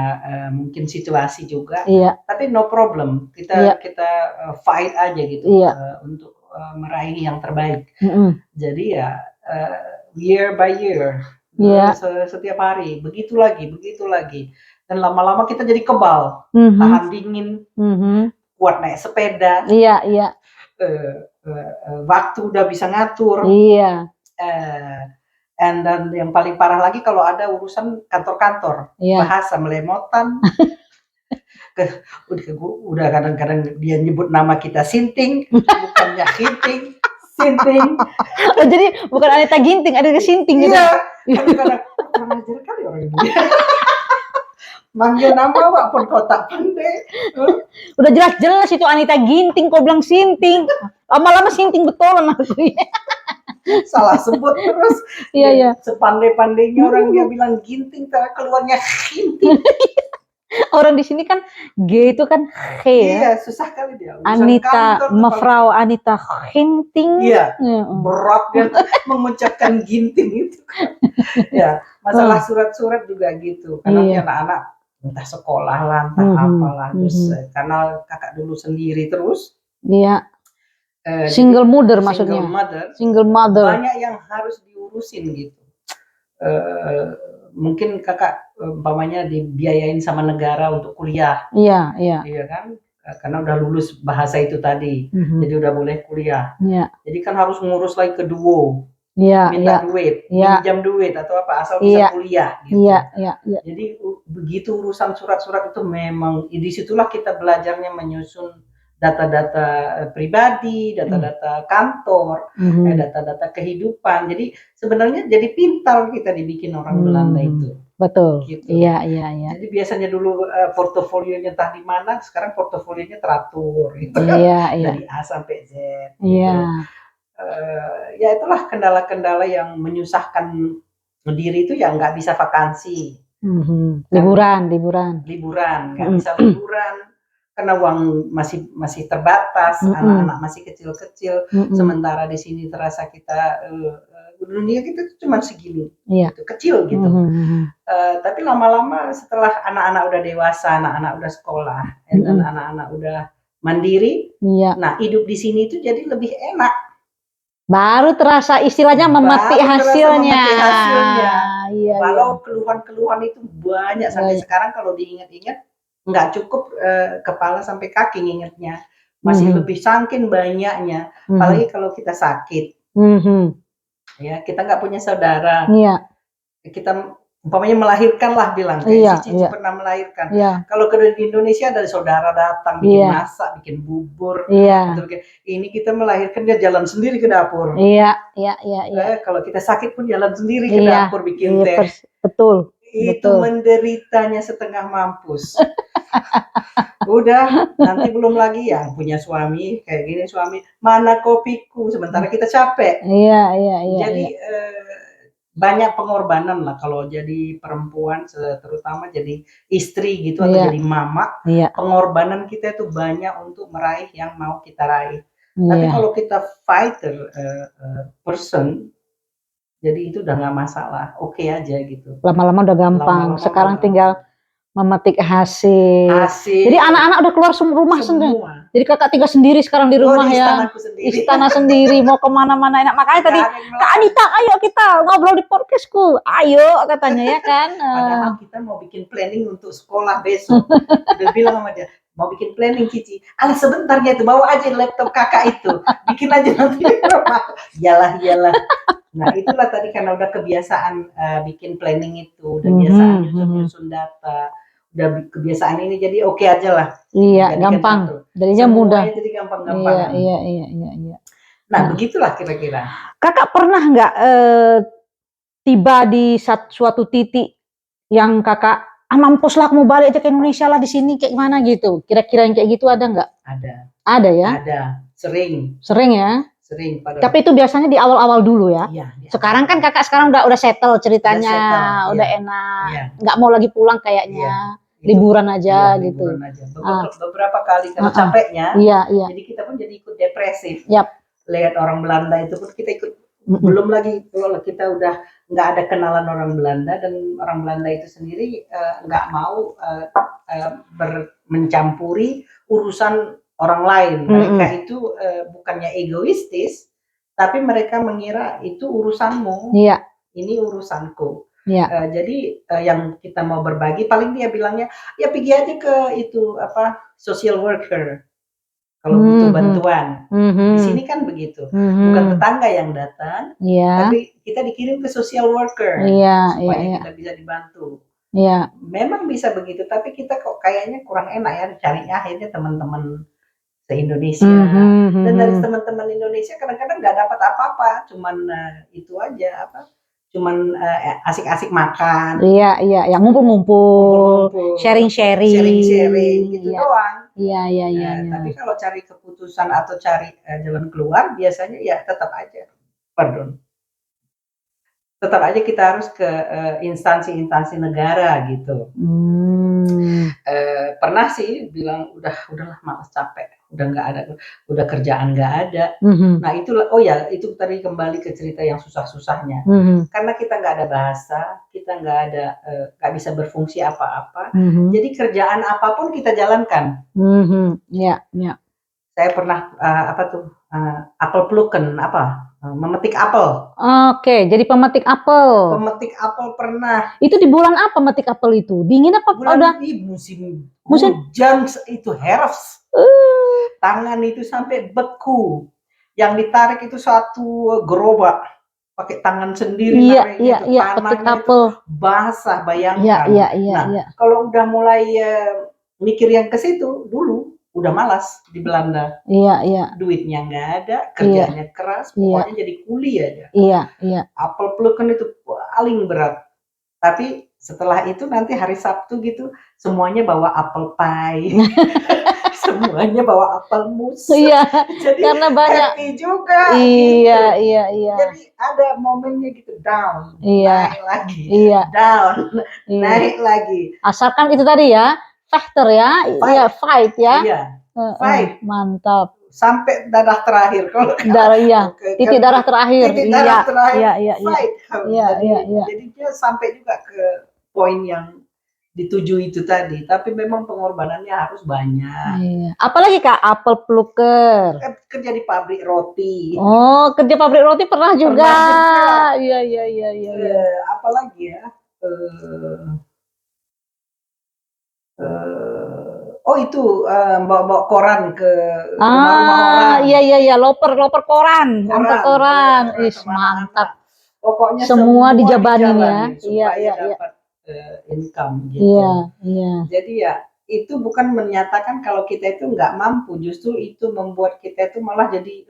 mungkin situasi juga. Tapi no problem. Kita fight aja gitu untuk meraih yang terbaik. Jadi ya year by year. Setiap hari begitu lagi dan lama-lama kita jadi kebal, tahan dingin, kuat naik sepeda, waktu udah bisa ngatur, dan yang paling parah lagi kalau ada urusan kantor-kantor, bahasa melemotan. Udah kadang-kadang dia nyebut nama kita Sinting, bukannya Hinting. Sinting. Jadi bukan Anita Ginting, ada Sinting gitu. Iya. Kadang-kadang kurang ajar kali orang ini. Manggil nama walaupun kau tak pandai. Udah jelas-jelas itu Anita Ginting, kau bilang Sinting. Lama-lama Sinting betulan aku. Salah sebut terus. Iya. Sepandai-pandainya orang dia bilang Ginting, tapi keluarnya Hinting. Orang di sini kan G itu kan G ya. Iya, susah kali dia. Anita, Mevrouw Anita Ginting. Iya, berat kan mengucapkan Ginting itu. Ya, masalah surat-surat juga gitu. Karena anak-anak entah sekolah lah, entah apalah. Terus karena kakak dulu sendiri terus. Iya. Single mother maksudnya. Single mother. Banyak yang harus diurusin gitu. Mungkin kakak umpamanya dibiayain sama negara untuk kuliah. Iya kan? Karena udah lulus bahasa itu tadi. Jadi udah boleh kuliah. Jadi kan harus ngurus lagi ke duo. Minta duit, pinjam duit atau apa asal bisa kuliah gitu. Jadi begitu urusan surat-surat itu memang disitulah kita belajarnya menyusun data-data pribadi, data-data kantor, data-data kehidupan. Jadi sebenarnya jadi pintar kita dibikin orang Belanda itu. Betul. Gitu. Iya. Jadi biasanya dulu portofolionya entah di mana, sekarang portofolionya teratur gitu kan. Dari A sampai Z. Gitu. Ya itulah kendala-kendala yang menyusahkan diri itu ya nggak bisa vakansi. Liburan, nggak bisa liburan. Karena uang masih terbatas, anak-anak masih kecil-kecil, sementara di sini terasa kita dunia kita cuma segini, gitu, kecil gitu. Tapi lama-lama setelah anak-anak udah dewasa, anak-anak udah sekolah, dan anak-anak udah mandiri, nah hidup di sini itu jadi lebih enak. Baru terasa istilahnya memetik hasilnya. Walau keluhan-keluhan itu banyak sampai sekarang kalau diingat-ingat. Nggak cukup kepala sampai kaki ngingetnya. masih lebih saking banyaknya. Apalagi kalau kita sakit, ya kita nggak punya saudara, kita umpamanya melahirkan lah bilang, kayak Cici pernah melahirkan. Kalau di Indonesia ada saudara datang bikin masak, bikin bubur, atau ini kita melahirkan dia jalan sendiri ke dapur. Kalau kita sakit pun jalan sendiri ke dapur bikin teh. Betul. Itu menderitanya setengah mampus. Udah, nanti belum lagi yang punya suami kayak gini, suami mana kopiku, sementara kita capek. Jadi banyak pengorbanan lah kalau jadi perempuan, terutama jadi istri gitu atau jadi mama. Pengorbanan kita itu banyak untuk meraih yang mau kita raih. Tapi kalau kita fighter person, jadi itu udah nggak masalah, oke aja gitu. Lama-lama udah gampang. Sekarang tinggal memetik hasil. Jadi anak-anak udah keluar rumah semua. Jadi kakak tinggal sendiri sekarang di rumah ya. Istana sendiri, mau kemana-mana enak. Makanya tadi Kak Anita, ayo kita ngobrol di podcastku. Ayo katanya ya kan. Padahal kita mau bikin planning untuk sekolah besok. Udah bilang sama dia, mau bikin planning Cici. Alah sebentar ya itu, bawa aja laptop kakak itu. Bikin aja nanti di rumah. Iyalah. Nah itulah tadi karena udah kebiasaan bikin planning itu, udah kebiasaan nyusun data, udah kebiasaan ini jadi oke aja lah. Iya, gampang. Jadinya mudah. Jadi gampang-gampang. Iya. Nah, begitulah kira-kira. Kakak pernah nggak tiba di suatu titik yang kakak mampus lah, mau balik aja ke Indonesia lah, di sini kayak gimana gitu? Kira-kira yang kayak gitu ada nggak? Ada ya? Ada, sering ya? Sering. Tapi itu biasanya di awal-awal dulu ya. Sekarang kan kakak udah settle ceritanya, udah enak, nggak mau lagi pulang kayaknya. Liburan aja gitu. Liburan aja. Beberapa kali karena capeknya. Jadi kita pun jadi ikut depresif. Lihat orang Belanda itu pun kita ikut. Belum lagi kalau kita udah nggak ada kenalan orang Belanda, dan orang Belanda itu sendiri nggak mau mencampuri urusan orang lain. Mereka itu bukannya egoistis, tapi mereka mengira itu urusanmu. Ini urusanku. Jadi yang kita mau berbagi, paling dia bilangnya ya pergi aja ke itu social worker kalau butuh bantuan. Di sini kan begitu, bukan tetangga yang datang, tapi kita dikirim ke social worker supaya kita bisa dibantu. Memang bisa begitu, tapi kita kok kayaknya kurang enak ya carinya, akhirnya teman-teman se-Indonesia. Dan dari teman-teman Indonesia kadang-kadang nggak dapat apa-apa, cuman itu aja cuman asik-asik makan. Yang ngumpul-ngumpul, sharing-sharing gitu doang. Iya. Tapi kalau cari keputusan atau cari jalan keluar, biasanya ya tetap aja kita harus ke instansi-instansi negara gitu. Pernah sih bilang udahlah malas, capek, udah nggak ada, udah kerjaan nggak ada. Nah itulah, itu tadi kembali ke cerita yang susah-susahnya. Karena kita nggak ada bahasa, kita nggak bisa berfungsi apa-apa. Jadi kerjaan apapun kita jalankan. Saya pernah apel pluken, memetik apel. Oke, jadi pemetik apel. Pemetik apel pernah. Itu di bulan apa memetik apel itu? Dingin apa udah? Musim hujan itu herfst. Tangan itu sampai beku. Yang ditarik itu satu gerobak. Pakai tangan sendiri. Petik apel. Basah, bayangkan. Kalau udah mulai mikir yang ke situ dulu, udah malas di Belanda. Duitnya nggak ada, kerjanya keras, pokoknya jadi kuli aja. Apel pluken itu paling berat. Tapi setelah itu nanti hari Sabtu gitu, semuanya bawa apel pie. Semuanya bawa apel mus. Jadi karena banyak happy juga. Jadi ada momennya gitu, down, naik lagi, down, naik lagi. Asalkan itu tadi ya, fighter ya, fight ya. Fight. Mantap. Sampai darah terakhir. Kalau titik darah terakhir. Fight. Jadi dia sampai juga ke poin yang dituju itu tadi, tapi memang pengorbanannya harus banyak. Apalagi Kak, apel pluker. Kerja di pabrik roti. Kerja pabrik roti pernah juga. Iya. Apalagi ya? Oh itu bawa-bawa koran ke rumah-rumah orang. Iya, loper koran, antar koran. Koran Mantap. Pokoknya Semua dijabanin ya. supaya Iya. dapat income gitu. Iya. Jadi ya itu bukan menyatakan kalau kita itu nggak mampu, justru itu membuat kita itu malah jadi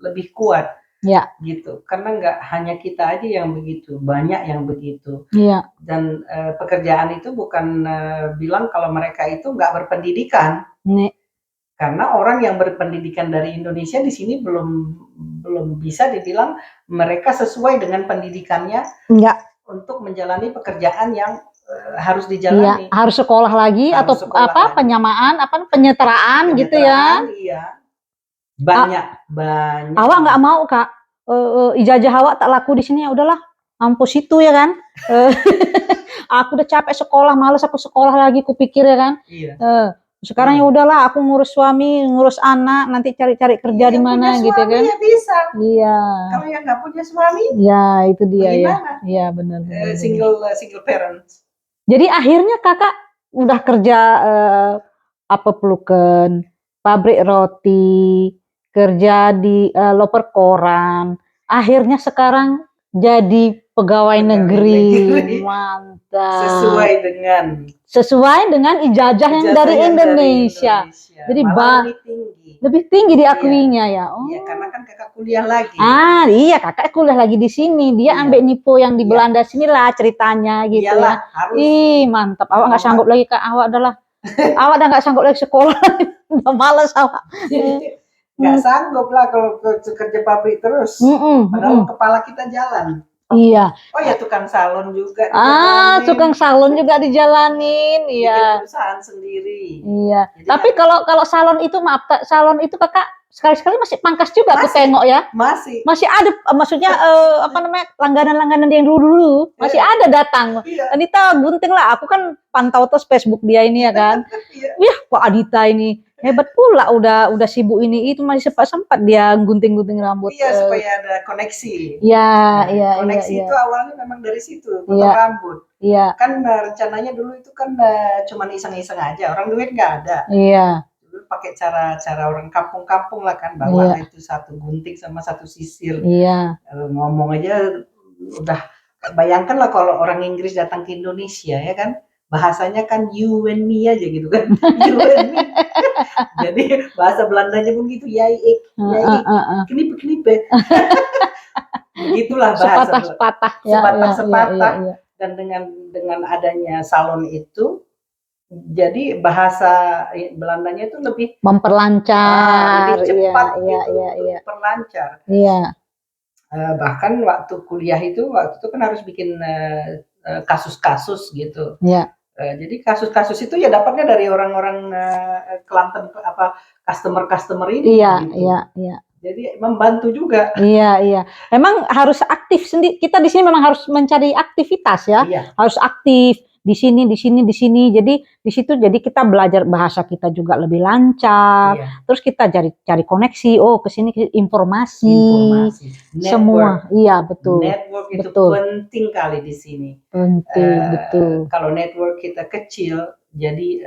lebih kuat. Ya. Gitu. Karena nggak hanya kita aja yang begitu, banyak yang begitu. Iya. Dan pekerjaan itu bukan bilang kalau mereka itu nggak berpendidikan. Nih. Karena orang yang berpendidikan dari Indonesia di sini belum bisa dibilang mereka sesuai dengan pendidikannya untuk menjalani pekerjaan yang harus dijalani. Iya, harus sekolah lagi atau apa penyamaan, penyetaraan gitu ya. Iya. Banyak. Awak nggak mau Kak, ijazah awak tak laku di sini, ya udahlah, mampus itu ya kan. Aku udah capek sekolah, males aku sekolah lagi, kupikir ya kan. Iya. Sekarang ya udahlah, aku ngurus suami, ngurus anak, nanti cari kerja di mana gitu kan. Ya bisa. Iya. Kalau yang nggak punya suami, ya itu dia bagaimana? Ya. Iya benar. Single parents. Jadi akhirnya kakak udah kerja apa pelukan, pabrik roti, kerja di loper koran. Akhirnya sekarang jadi pegawai negeri. Mantap. Sesuai dengan ijazah yang dari Indonesia. Jadi lebih tinggi diakuinya ya. Iya, karena kan kakak kuliah lagi. Iya, kakak kuliah lagi di sini. Dia ambil nipu yang di Belanda sinilah ceritanya gitu. Iyalah, ya. Harus. Mantap. Awak nggak sanggup lagi Kak. Awak adalah awak udah nggak sanggup lagi sekolah. Udah males awak. Nggak sanggup lah kalau kerja pabrik terus. Padahal kepala kita jalan. Iya. Oh ya, tukang salon juga. Tukang salon juga dijalanin. Iya. Bikin perusahaan sendiri. Iya. jadi tapi kalau salon itu maaf, salon itu kakak sekali-sekali masih pangkas juga aku tengok ya. Masih ada, maksudnya apa namanya, langganan-langganan yang dulu masih ada datang. Anita gunting lah, aku kan pantau terus Facebook dia ini ya kan. Wih, kok Adita ini hebat pula, udah sibuk ini itu masih sempat dia gunting-gunting rambut. Iya, supaya ada koneksi. Iya. Koneksi itu awalnya memang dari situ, potong rambut. Iya. Kan rencananya dulu itu kan cuma iseng-iseng aja, orang duit nggak ada. Iya. Dulu pakai cara orang kampung-kampung lah kan, bawa itu satu gunting sama satu sisir. Iya. Ngomong aja udah, bayangkan lah kalau orang Inggris datang ke Indonesia ya kan, bahasanya kan you and me aja gitu kan. You and me. Jadi bahasa Belandanya pun gitu, yai, kenipe. Begitulah bahasa. Sepatah. Dan dengan adanya salon itu, jadi bahasa Belandanya itu lebih memperlancar, lebih cepat memperlancar. Iya. Bahkan waktu kuliah itu, kan harus bikin kasus-kasus gitu. Iya. Jadi kasus-kasus itu ya dapatnya dari orang-orang Kelantan, customer ini. Iya. Jadi membantu juga. Iya. Memang harus aktif sendiri. Kita di sini memang harus mencari aktivitas ya. Iya. Harus aktif di sini. Jadi di situ kita belajar bahasa kita juga lebih lancar. Iya. Terus kita cari koneksi. Oh, ke sini informasi. Semua. Iya, betul. Network itu penting kali di sini. Penting, betul. Kalau network kita kecil, jadi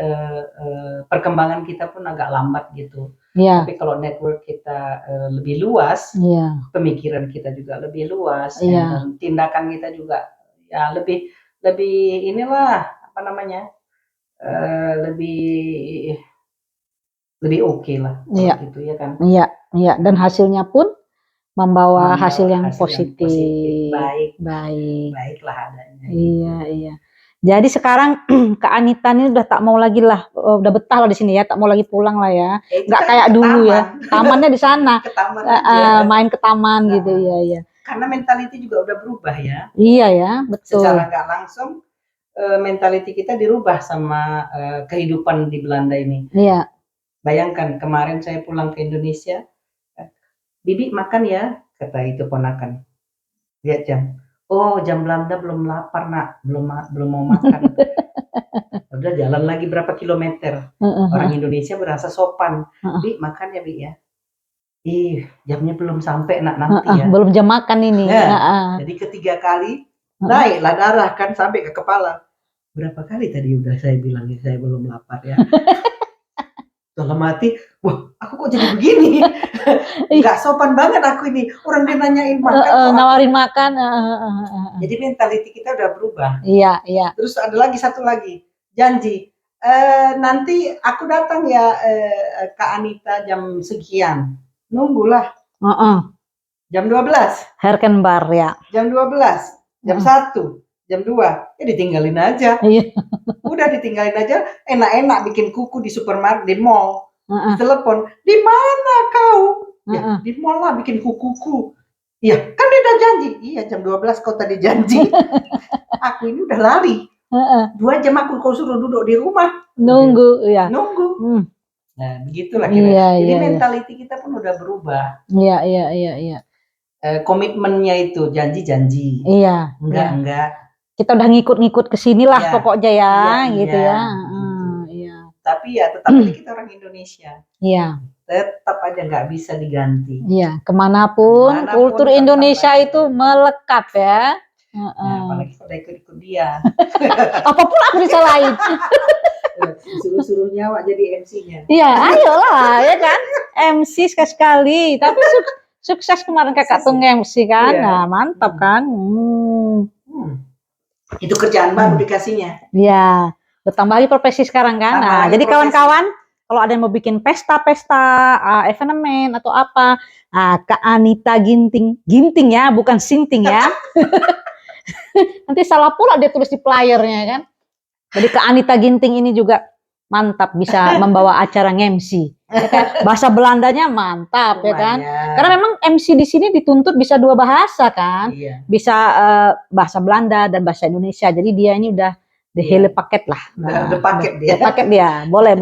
perkembangan kita pun agak lambat gitu. Yeah. Tapi kalau network kita lebih luas, pemikiran kita juga lebih luas, dan tindakan kita juga ya lebih inilah apa namanya, lebih oke lah, gitu ya kan? Iya. Dan hasilnya pun membawa hasil yang positif. Baiklah adanya. Iya. Jadi sekarang Kak Anita ini udah tak mau lagi lah, udah betah lah di sini ya, tak mau lagi pulang lah ya. Nggak kayak dulu ya, tamannya di sana, main ke taman gitu ya. Karena mentality juga udah berubah ya. Iya ya, betul. Secara nggak langsung mentality kita dirubah sama kehidupan di Belanda ini. Iya. Bayangkan kemarin saya pulang ke Indonesia, Bibi makan ya, kata itu ponakan. Lihat jam. Oh, jam Belanda belum lapar nak, belum mau makan. Udah jalan lagi berapa kilometer. Orang Indonesia berasa sopan. Bi makan ya Bi ya. Jamnya belum sampai nak, nanti ya. Belum jam makan ini. Jadi ketiga kali naiklah darah kan sampai ke kepala. Berapa kali tadi udah saya bilang saya belum lapar ya. dalam hati, wah aku kok jadi begini, nggak sopan banget aku ini, orang dia nanyain makan, nawarin makan. Jadi mentality kita udah berubah. Iya, iya. Terus ada lagi satu lagi, janji, nanti aku datang ya Kak Anita jam sekian, nunggulah. Jam 12. Herkenbar ya. Jam 12, jam 1, jam 2, ya ditinggalin aja. Udah ditinggalin aja, enak-enak bikin kuku di supermarket, di mall. Telepon, di mana kau? Ya, di mall lah bikin kukuku. Iya, kan dia udah janji. Iya, jam 12 kau tadi janji. Aku ini udah lari. 2 jam aku kau suruh duduk di rumah. Nunggu, ya. Nunggu. Nah, begitulah kira. Jadi mentality kita pun udah berubah. Iya. Komitmennya itu janji-janji. Iya. Enggak. Kita udah ngikut-ngikut ke sinilah pokoknya ya, gitu ya. Iya. Tapi ya tetap aja kita orang Indonesia. Iya. Tetap aja nggak bisa diganti. Iya, kemanapun kultur Indonesia itu melekat ya. Apalagi kalau ikut dia. Apapun aku disalahin. Suruh-suruh nyawa jadi MC-nya. Iya, ayolah ya kan. MC sekali. Tapi sukses kemarin kakak tuh MC kan. Nah, mantap kan. Itu kerjaan baru dikasihnya. Iya, bertambah lagi profesi sekarang kan. Nah, jadi kawan-kawan, kalau ada yang mau bikin pesta-pesta, event atau apa, Kak Anita Ginting ya, bukan Sinting ya. Nanti salah pula dia tulis di flyernya kan. Jadi Kak Anita Ginting ini juga mantap bisa membawa acara MC. Ya kan? Bahasa Belandanya mantap ya kan. Karena memang MC di sini dituntut bisa 2 bahasa kan. Bisa bahasa Belanda dan bahasa Indonesia. Jadi dia ini udah the hele paket lah. Udah paket dia. Paket dia. Boleh.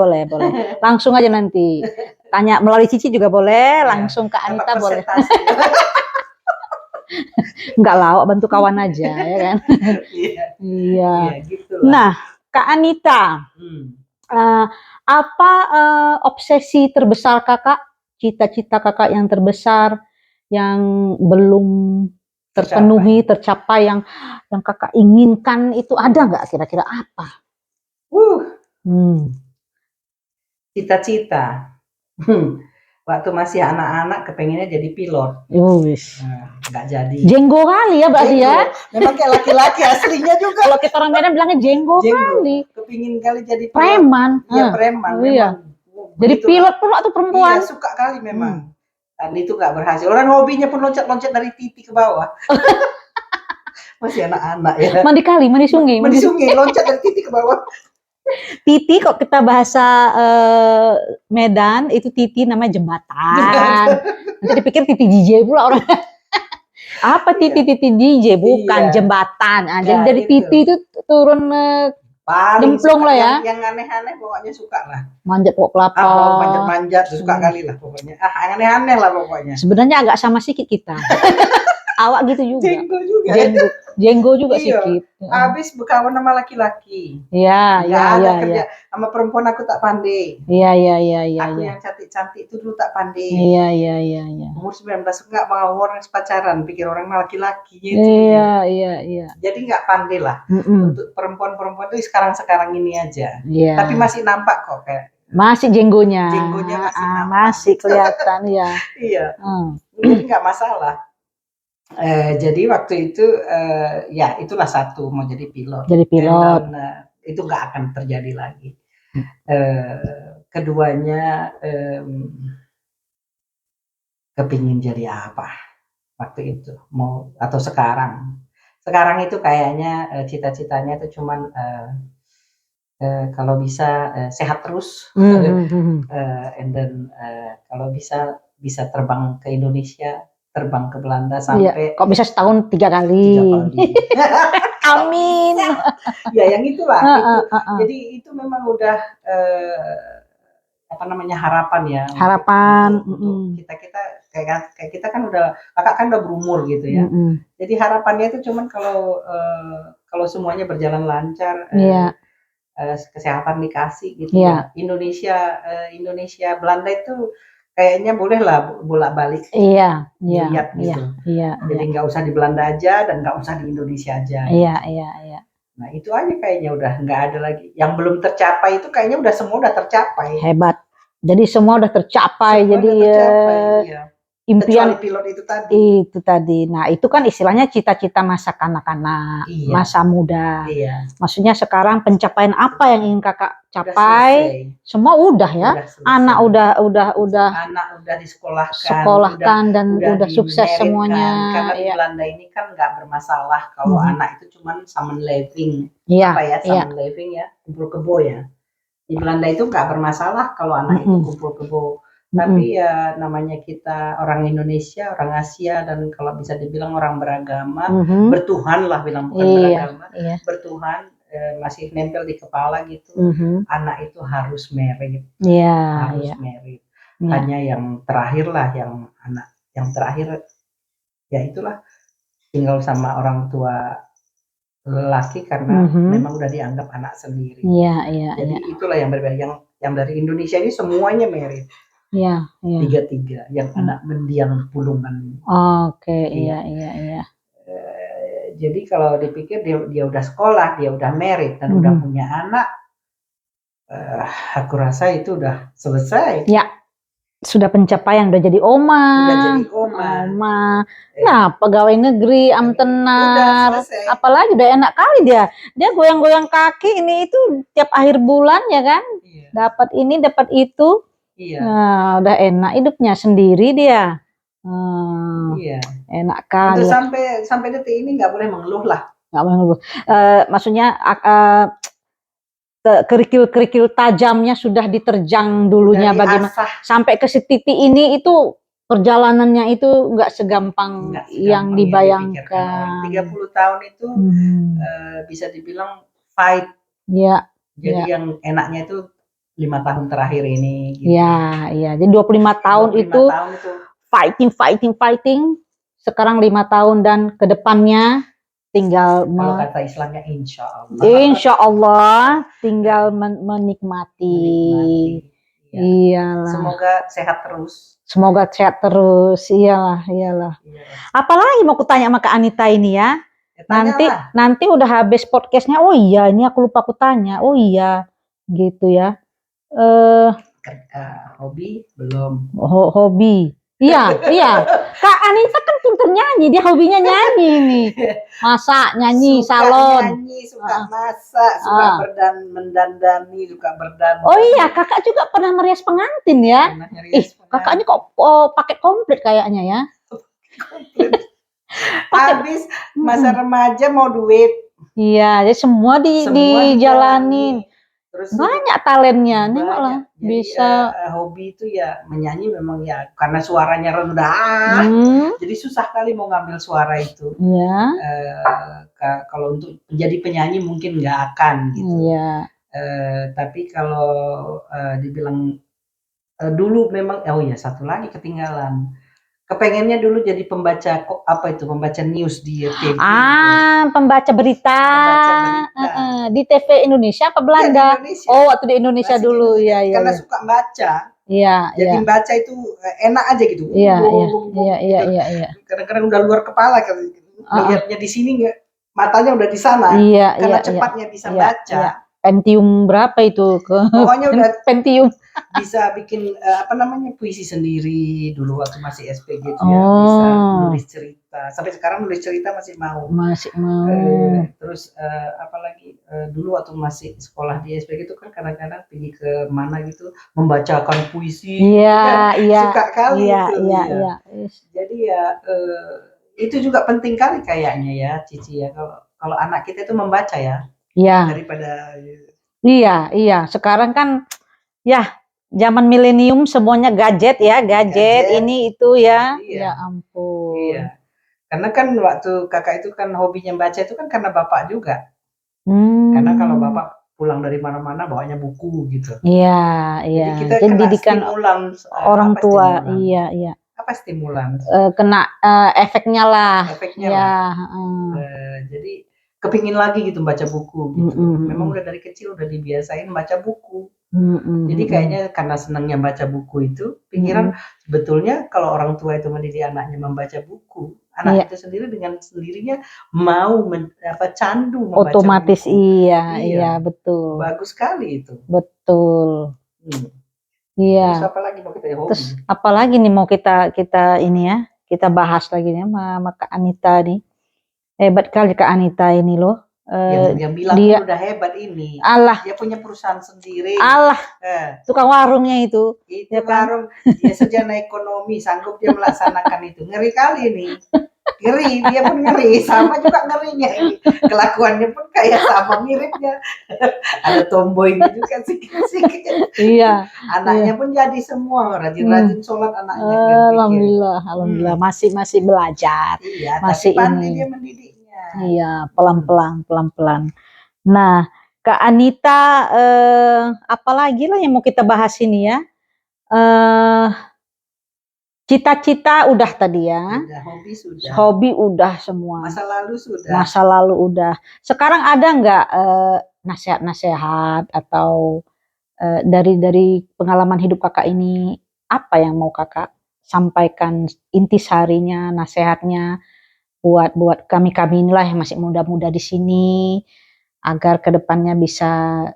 Langsung aja nanti. Tanya melalui Cici juga boleh, langsung ke Anita boleh. Enggak lah, bantu kawan aja ya kan. Iya. Gitu lah. Nah, Kak Anita. Apa obsesi terbesar kakak, cita-cita kakak yang terbesar yang belum terpenuhi, tercapai, yang kakak inginkan itu ada nggak, kira-kira apa? Cita-cita. Waktu masih anak-anak kepengennya jadi pilot. Nggak jadi. Jenggo kali ya berarti ya. Memang kayak laki-laki aslinya juga. Kalau kita orang Medan bilangnya jenggo kali. Kepingin kali jadi pilot. Preman. Iya preman. Iya. Jadi pilot pula tuh perempuan. Iya suka kali memang. Dan itu nggak berhasil. Orang hobinya pun loncat-loncat dari titik ke bawah. Masih anak-anak ya. Mandi kali, mandi sungai. Mandi sungai, loncat dari titik ke bawah. Titi kok kita bahasa Medan itu titi namanya jembatan. Nanti dipikir titi DJ pula orang. Apa titi DJ bukan jembatan. Nah, jadi dari titi itu turun jemplung lah ya. Yang aneh-aneh pokoknya suka lah. Manjat pokok kelapa. Manjat suka kali lah pokoknya. Aneh-aneh lah pokoknya. Sebenarnya agak sama sikit kita. Awak gitu juga. Jenggo juga sikit. Habis berkawan sama laki-laki. Iya. Kerja sama perempuan aku tak pandai. Iya. Aku yang cantik-cantik itu dulu tak pandai. Iya. Umur 19 nggak mau orang pacaran, pikir orang laki-laki gitu. Iya. Jadi nggak pandai lah. Untuk perempuan-perempuan itu sekarang ini aja. Iya. Tapi masih nampak kok kayak. Masih jenggonya. Jenggonya masih kelihatan ya. Iya. Jadi nggak masalah. Jadi waktu itu ya itulah satu mau jadi pilot. Dan, itu nggak akan terjadi lagi. Keduanya kepingin jadi apa waktu itu mau atau sekarang itu kayaknya cita-citanya itu cuman kalau bisa sehat terus, and then kalau bisa terbang ke Indonesia, terbang ke Belanda sampai kok bisa setahun 3 kali. Amin. Ya yang itulah. Jadi itu memang udah harapan ya. Harapan. Untuk kita kayak kita kan kakak kan udah berumur gitu ya. Jadi harapannya itu cuman kalau semuanya berjalan lancar, kesehatan dikasih gitu ya. Indonesia Belanda itu kayaknya bolehlah bolak-balik lihat gitu. Jadi nggak usah di Belanda aja dan nggak usah di Indonesia aja. Iya. Nah itu aja kayaknya udah nggak ada lagi. Yang belum tercapai itu kayaknya udah semua udah tercapai. Hebat. Jadi semua udah tercapai. Semua jadi udah tercapai, iya. impian Kecuali pilot itu tadi. itu tadi. Nah, itu kan istilahnya cita-cita masa kanak-kanak, Iya. masa muda. Iya. Maksudnya sekarang pencapaian apa yang ingin kakak Udah capai? selesai. Semua udah ya. Udah selesai. Anak udah Anak udah disekolahkan, sekolahkan dan udah sukses dimeritkan. semuanya. Karena di Ya. Belanda ini kan nggak bermasalah kalau anak itu cuman samenleving. Iya, Apa ya, iya. samenleving ya, kumpul kebo ya. Di Belanda itu nggak bermasalah kalau anak itu kumpul kebo. Tapi ya namanya kita orang Indonesia, orang Asia, dan kalau bisa dibilang orang beragama, bertuhan lah, bilang bukan beragama, bertuhan, masih nempel di kepala gitu. Anak itu harus merit, harus merit. Hanya yang terakhir lah, yang anak yang terakhir ya itulah tinggal sama orang tua lelaki karena memang udah dianggap anak sendiri. Jadi itulah yang berbeda. Yang dari Indonesia ini semuanya merit. Tiga-tiga yang anak mendiang pulungan. Oke, iya. Jadi kalau dipikir dia udah sekolah, dia udah merit dan udah punya anak, aku rasa itu udah selesai. Ya, sudah pencapaian, udah jadi oma. Nah, pegawai negeri, amtenar, apalagi udah enak kali dia goyang-goyang kaki ini itu tiap akhir bulan ya kan, dapat ini dapat itu. Nah, udah enak hidupnya sendiri dia. Enak kali. Untuk sampai detik ini nggak boleh mengeluh lah. Nggak boleh mengeluh. Maksudnya kerikil-kerikil tajamnya sudah diterjang dulunya bagaimana sampai ke titik ini itu perjalanannya itu nggak segampang yang dibayangkan. 30 tahun itu bisa dibilang fight. Jadi yang enaknya itu 5 tahun terakhir ini. Gitu. Jadi 25 tahun itu fighting. Sekarang 5 tahun dan kedepannya tinggal kalau kata Islamnya insya Allah tinggal menikmati. Iyalah. Semoga sehat terus. Iyalah. Apalagi mau kutanya sama Kak Anita ini ya. Nanti udah habis podcastnya. Oh iya, ini aku lupa kutanya. Oh iya, gitu ya. Hobi belum. Hobi. Iya. Kak Anita kan pinter nyanyi, dia hobinya nyanyi nih. Masak, nyanyi, suka salon. Nyanyi, suka masak, suka mendandani, suka berdandan. Oh iya, kakak juga pernah merias pengantin ya? Kakak ini kok pakai komplit kayaknya ya? Habis masa remaja mau duit. Iya, jadi semua dijalanin. Terus banyak talentnya, nengoklah bisa. Hobi itu ya menyanyi memang ya karena suaranya rendah, jadi susah kali mau ngambil suara itu. Kalau untuk menjadi penyanyi mungkin nggak akan gitu. Tapi kalau dibilang dulu memang, satu lagi ketinggalan. Kepengennya dulu jadi pembaca news di TV. Pembaca berita. Di TV Indonesia apa Belanda? Oh, waktu di Indonesia dulu. Iya. Karena suka baca. Jadi baca itu enak aja gitu. Iya. Kadang-kadang udah luar kepala kan. Lihatnya di sini matanya udah di sana. Karena cepatnya bisa baca. Pentium berapa itu? Pokoknya udah Pentium. Bisa bikin puisi sendiri dulu waktu masih SPG gitu ya. Bisa nulis cerita. Sampai sekarang nulis cerita masih mau. Terus apalagi dulu waktu masih sekolah di SPG itu kan kadang-kadang pergi ke mana gitu membacakan puisi. Suka kali itu. Jadi ya itu juga penting kali kayaknya ya Cici ya. Kalau anak kita itu membaca ya. Daripada Iya. Sekarang kan ya zaman milenium semuanya gadget ini itu ya. Ya ampun. Iya. Karena kan waktu kakak itu kan hobinya baca itu kan karena bapak juga. Karena kalau bapak pulang dari mana-mana bawanya buku gitu. Iya. Jadi kita kena didikan stimulan orang tua. Iya. Apa stimulan? Kena efeknya lah. Jadi kepingin lagi gitu baca buku gitu. Memang udah dari kecil udah dibiasain baca buku. Jadi kayaknya karena senangnya baca buku itu, pikiran sebetulnya kalau orang tua itu mendidik anaknya membaca buku, anak itu sendiri dengan sendirinya mau candu membaca otomatis buku. Iya, betul. Bagus sekali itu. Betul. Iya. Terus apa lagi mau kita hobi? Terus apalagi nih mau kita ini ya, kita bahas lagi nih sama Kak Anita nih. Hebat kali Kak Anita ini loh. Yang bilang dia udah hebat ini. Allah. Dia punya perusahaan sendiri. Allah. Tukang warungnya itu. Itu ya kan? warung. Dia sarjana ekonomi, sanggup dia melaksanakan itu. Ngeri kali nih. Ngeri, dia pun ngeri. Sama juga ngerinya ini. Kelakuannya pun kayak sama miripnya. Ada tomboynya juga sikit-sikit. Iya. Anaknya pun jadi semua rajin-rajin sholat anaknya. Alhamdulillah masih belajar. Iya, masih tapi pandai ini. dia mendidiknya. Iya, pelan-pelan. Nah, Kak Anita, apalagi lah yang mau kita bahas ini ya? Cita-cita udah tadi ya. Udah, hobi sudah. Hobi udah semua. Masa lalu sudah. Masa lalu udah. Sekarang ada nggak nasihat-nasihat atau dari pengalaman hidup kakak ini, apa yang mau kakak sampaikan intisarinya, nasihatnya buat kami inilah yang masih muda-muda di sini, agar kedepannya bisa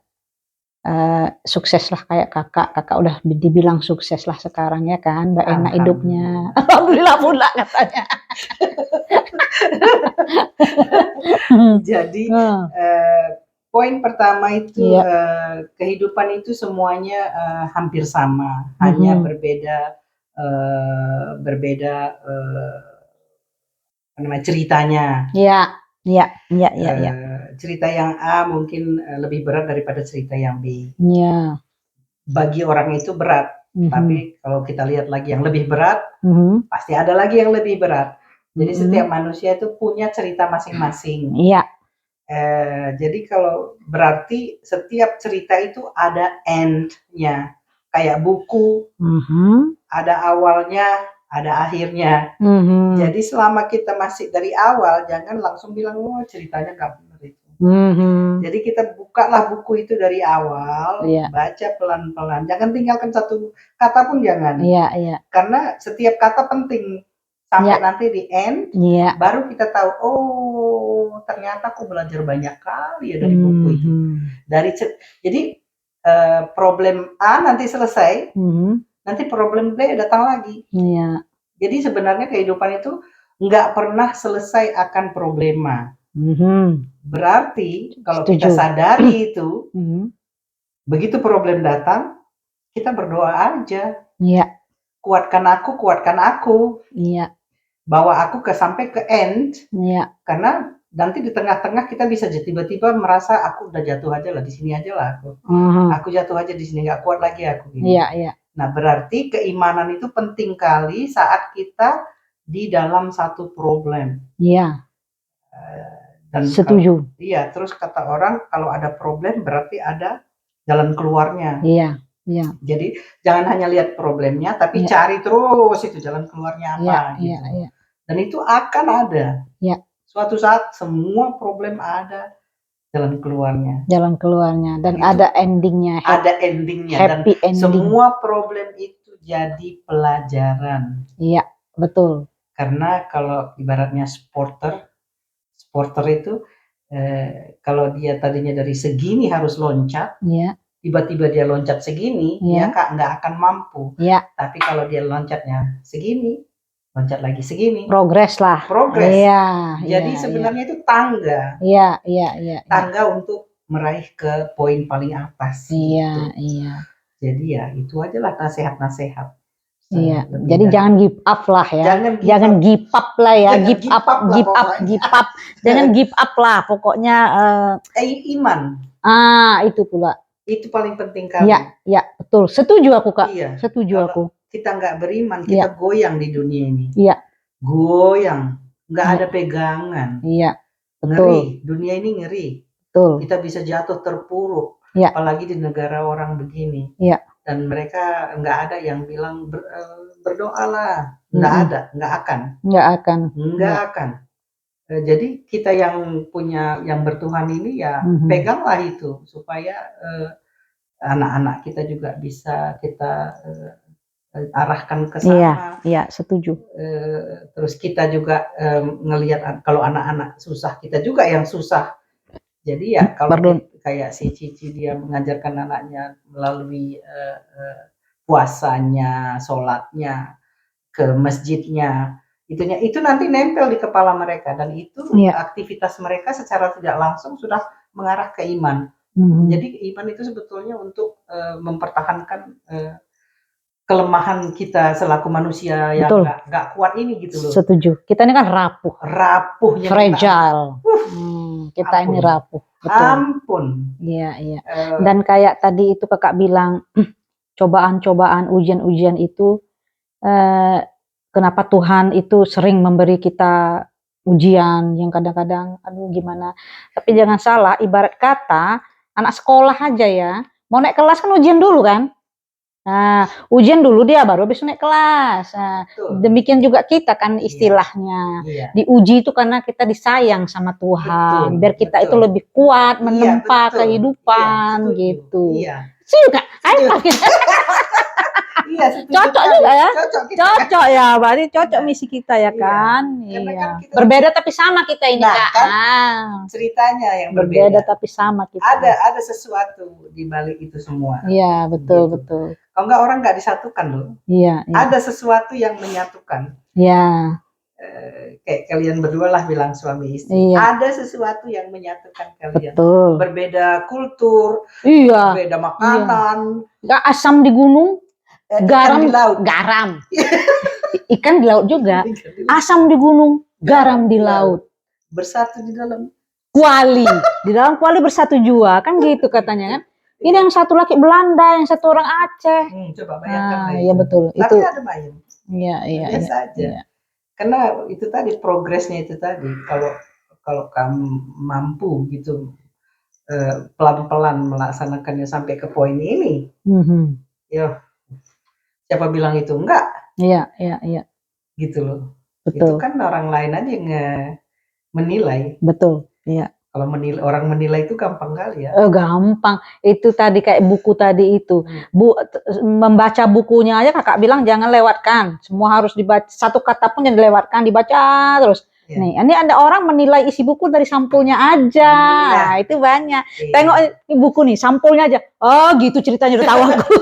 sukses lah kayak kakak udah dibilang sukses lah sekarang ya kan, udah enak hidupnya. Alhamdulillah pula katanya. Jadi poin pertama itu kehidupan itu semuanya hampir sama, hanya berbeda ceritanya. Iya. Cerita yang A mungkin lebih berat daripada cerita yang B. Iya. Bagi orang itu berat, tapi kalau kita lihat lagi yang lebih berat, pasti ada lagi yang lebih berat. Jadi setiap manusia itu punya cerita masing-masing. Iya. Jadi kalau berarti setiap cerita itu ada end-nya, kayak buku, ada awalnya, ada akhirnya. Jadi selama kita masih dari awal, jangan langsung bilang ceritanya nggak benar itu. Jadi kita bukalah buku itu dari awal, baca pelan-pelan, jangan tinggalkan satu kata pun jangan. Karena setiap kata penting. Sampai nanti di end, baru kita tahu, oh ternyata aku belajar banyak kali ya dari buku itu. Jadi problem A nanti selesai, nanti problem B datang lagi. Jadi sebenarnya kehidupan itu nggak pernah selesai akan problema. Berarti kalau kita sadari itu, begitu problem datang, kita berdoa aja. Kuatkan aku. Bawa aku sampai ke end. Karena nanti di tengah-tengah kita bisa tiba-tiba merasa aku udah jatuh aja lah, di sini aja lah aku. Aku jatuh aja di sini, nggak kuat lagi aku. Nah, berarti keimanan itu penting kali saat kita di dalam satu problem. Dan setuju. Terus kata orang kalau ada problem berarti ada jalan keluarnya. Jadi jangan hanya lihat problemnya, tapi cari terus itu jalan keluarnya apa. Dan itu akan ada. Suatu saat semua problem ada jalan keluarnya. Dan ada endingnya. Happy ending. Semua problem itu jadi pelajaran. Iya, betul. Karena kalau ibaratnya supporter itu kalau dia tadinya dari segini harus loncat. Tiba-tiba dia loncat segini, dia nggak akan mampu. Tapi kalau dia loncatnya segini, loncat lagi segini. Progres lah. Jadi sebenarnya itu tangga. Tangga untuk meraih ke poin paling atas. Jadi ya itu aja lah nasihat-nasihat. Jadi jangan give up lah ya. Jangan give up lah ya. Give up. Jangan give up lah. Pokoknya iman. Itu pula. Itu paling penting kali. Iya, betul. Setuju aku, Kak. Setuju aku. Kita nggak beriman, kita goyang di dunia ini. Goyang, nggak ada pegangan. Betul. Ngeri, dunia ini ngeri. Betul. Kita bisa jatuh terpuruk, apalagi di negara orang begini. Dan mereka nggak ada yang bilang berdoalah, nggak ada, nggak akan. Jadi kita yang punya, yang bertuhan ini ya peganglah itu supaya anak-anak kita juga bisa kita arahkan ke sana. Iya, setuju. Terus kita juga ngelihat kalau anak-anak susah, kita juga yang susah. Jadi ya kalau kayak si Cici dia mengajarkan anaknya melalui puasanya, sholatnya, ke masjidnya, itu nanti nempel di kepala mereka, dan itu aktivitas mereka secara tidak langsung sudah mengarah ke iman. Jadi iman itu sebetulnya untuk mempertahankan kelemahan kita selaku manusia yang nggak kuat ini gitu loh. Setuju. Kita ini kan rapuh, fragile. Kita ini rapuh. Betul. Ampun. Iya. Dan kayak tadi itu kakak bilang, cobaan-cobaan, ujian-ujian itu, kenapa Tuhan itu sering memberi kita ujian yang kadang-kadang, aduh gimana. Tapi jangan salah, ibarat kata anak sekolah aja ya, mau naik kelas kan ujian dulu kan. Nah, ujian dulu dia baru habis naik kelas. Nah, demikian juga kita kan istilahnya. Diuji itu karena kita disayang sama Tuhan, biar kita itu lebih kuat menempa kehidupan gitu. Suka, ayo cocok juga ya, cocok ya, berarti cocok misi kita ya kan. Iya. Berbeda tapi sama kita ini kan. Ceritanya yang berbeda tapi sama kita. Ada sesuatu di balik itu semua. Iya, betul. Kalau enggak orang nggak disatukan loh. Iya. Ada sesuatu yang menyatukan. Iya. Kayak kalian berdua lah bilang suami istri. Iya. Ada sesuatu yang menyatukan kalian. Betul. Berbeda kultur. Iya. Berbeda makanan. Nggak asam di gunung, garam di laut. Garam. Ikan di laut juga. Asam di gunung, garam di laut. Bersatu di dalam kuali. Di dalam kuali bersatu jua, kan gitu katanya kan. Ini yang satu laki Belanda, yang satu orang Aceh. Coba bayangkan. Iya betul. Tapi itu ada main. Iya. Biasa aja. Iya. Karena itu tadi progresnya itu tadi. Kalau kamu mampu gitu pelan-pelan melaksanakannya sampai ke poin ini, ya siapa bilang itu enggak? Iya. Gitu loh. Betul. Itu kan orang lain aja yang menilai. Betul. Iya. Kalau orang menilai itu gampang kali ya. Gampang. Itu tadi kayak buku tadi itu. Membaca bukunya aja kakak bilang jangan lewatkan. Semua harus dibaca. Satu kata pun jangan dilewatkan, dibaca terus. Nih, ini ada orang menilai isi buku dari sampulnya aja. Nah, itu banyak. Tengok buku nih, sampulnya aja. Oh, gitu ceritanya udah tahu aku.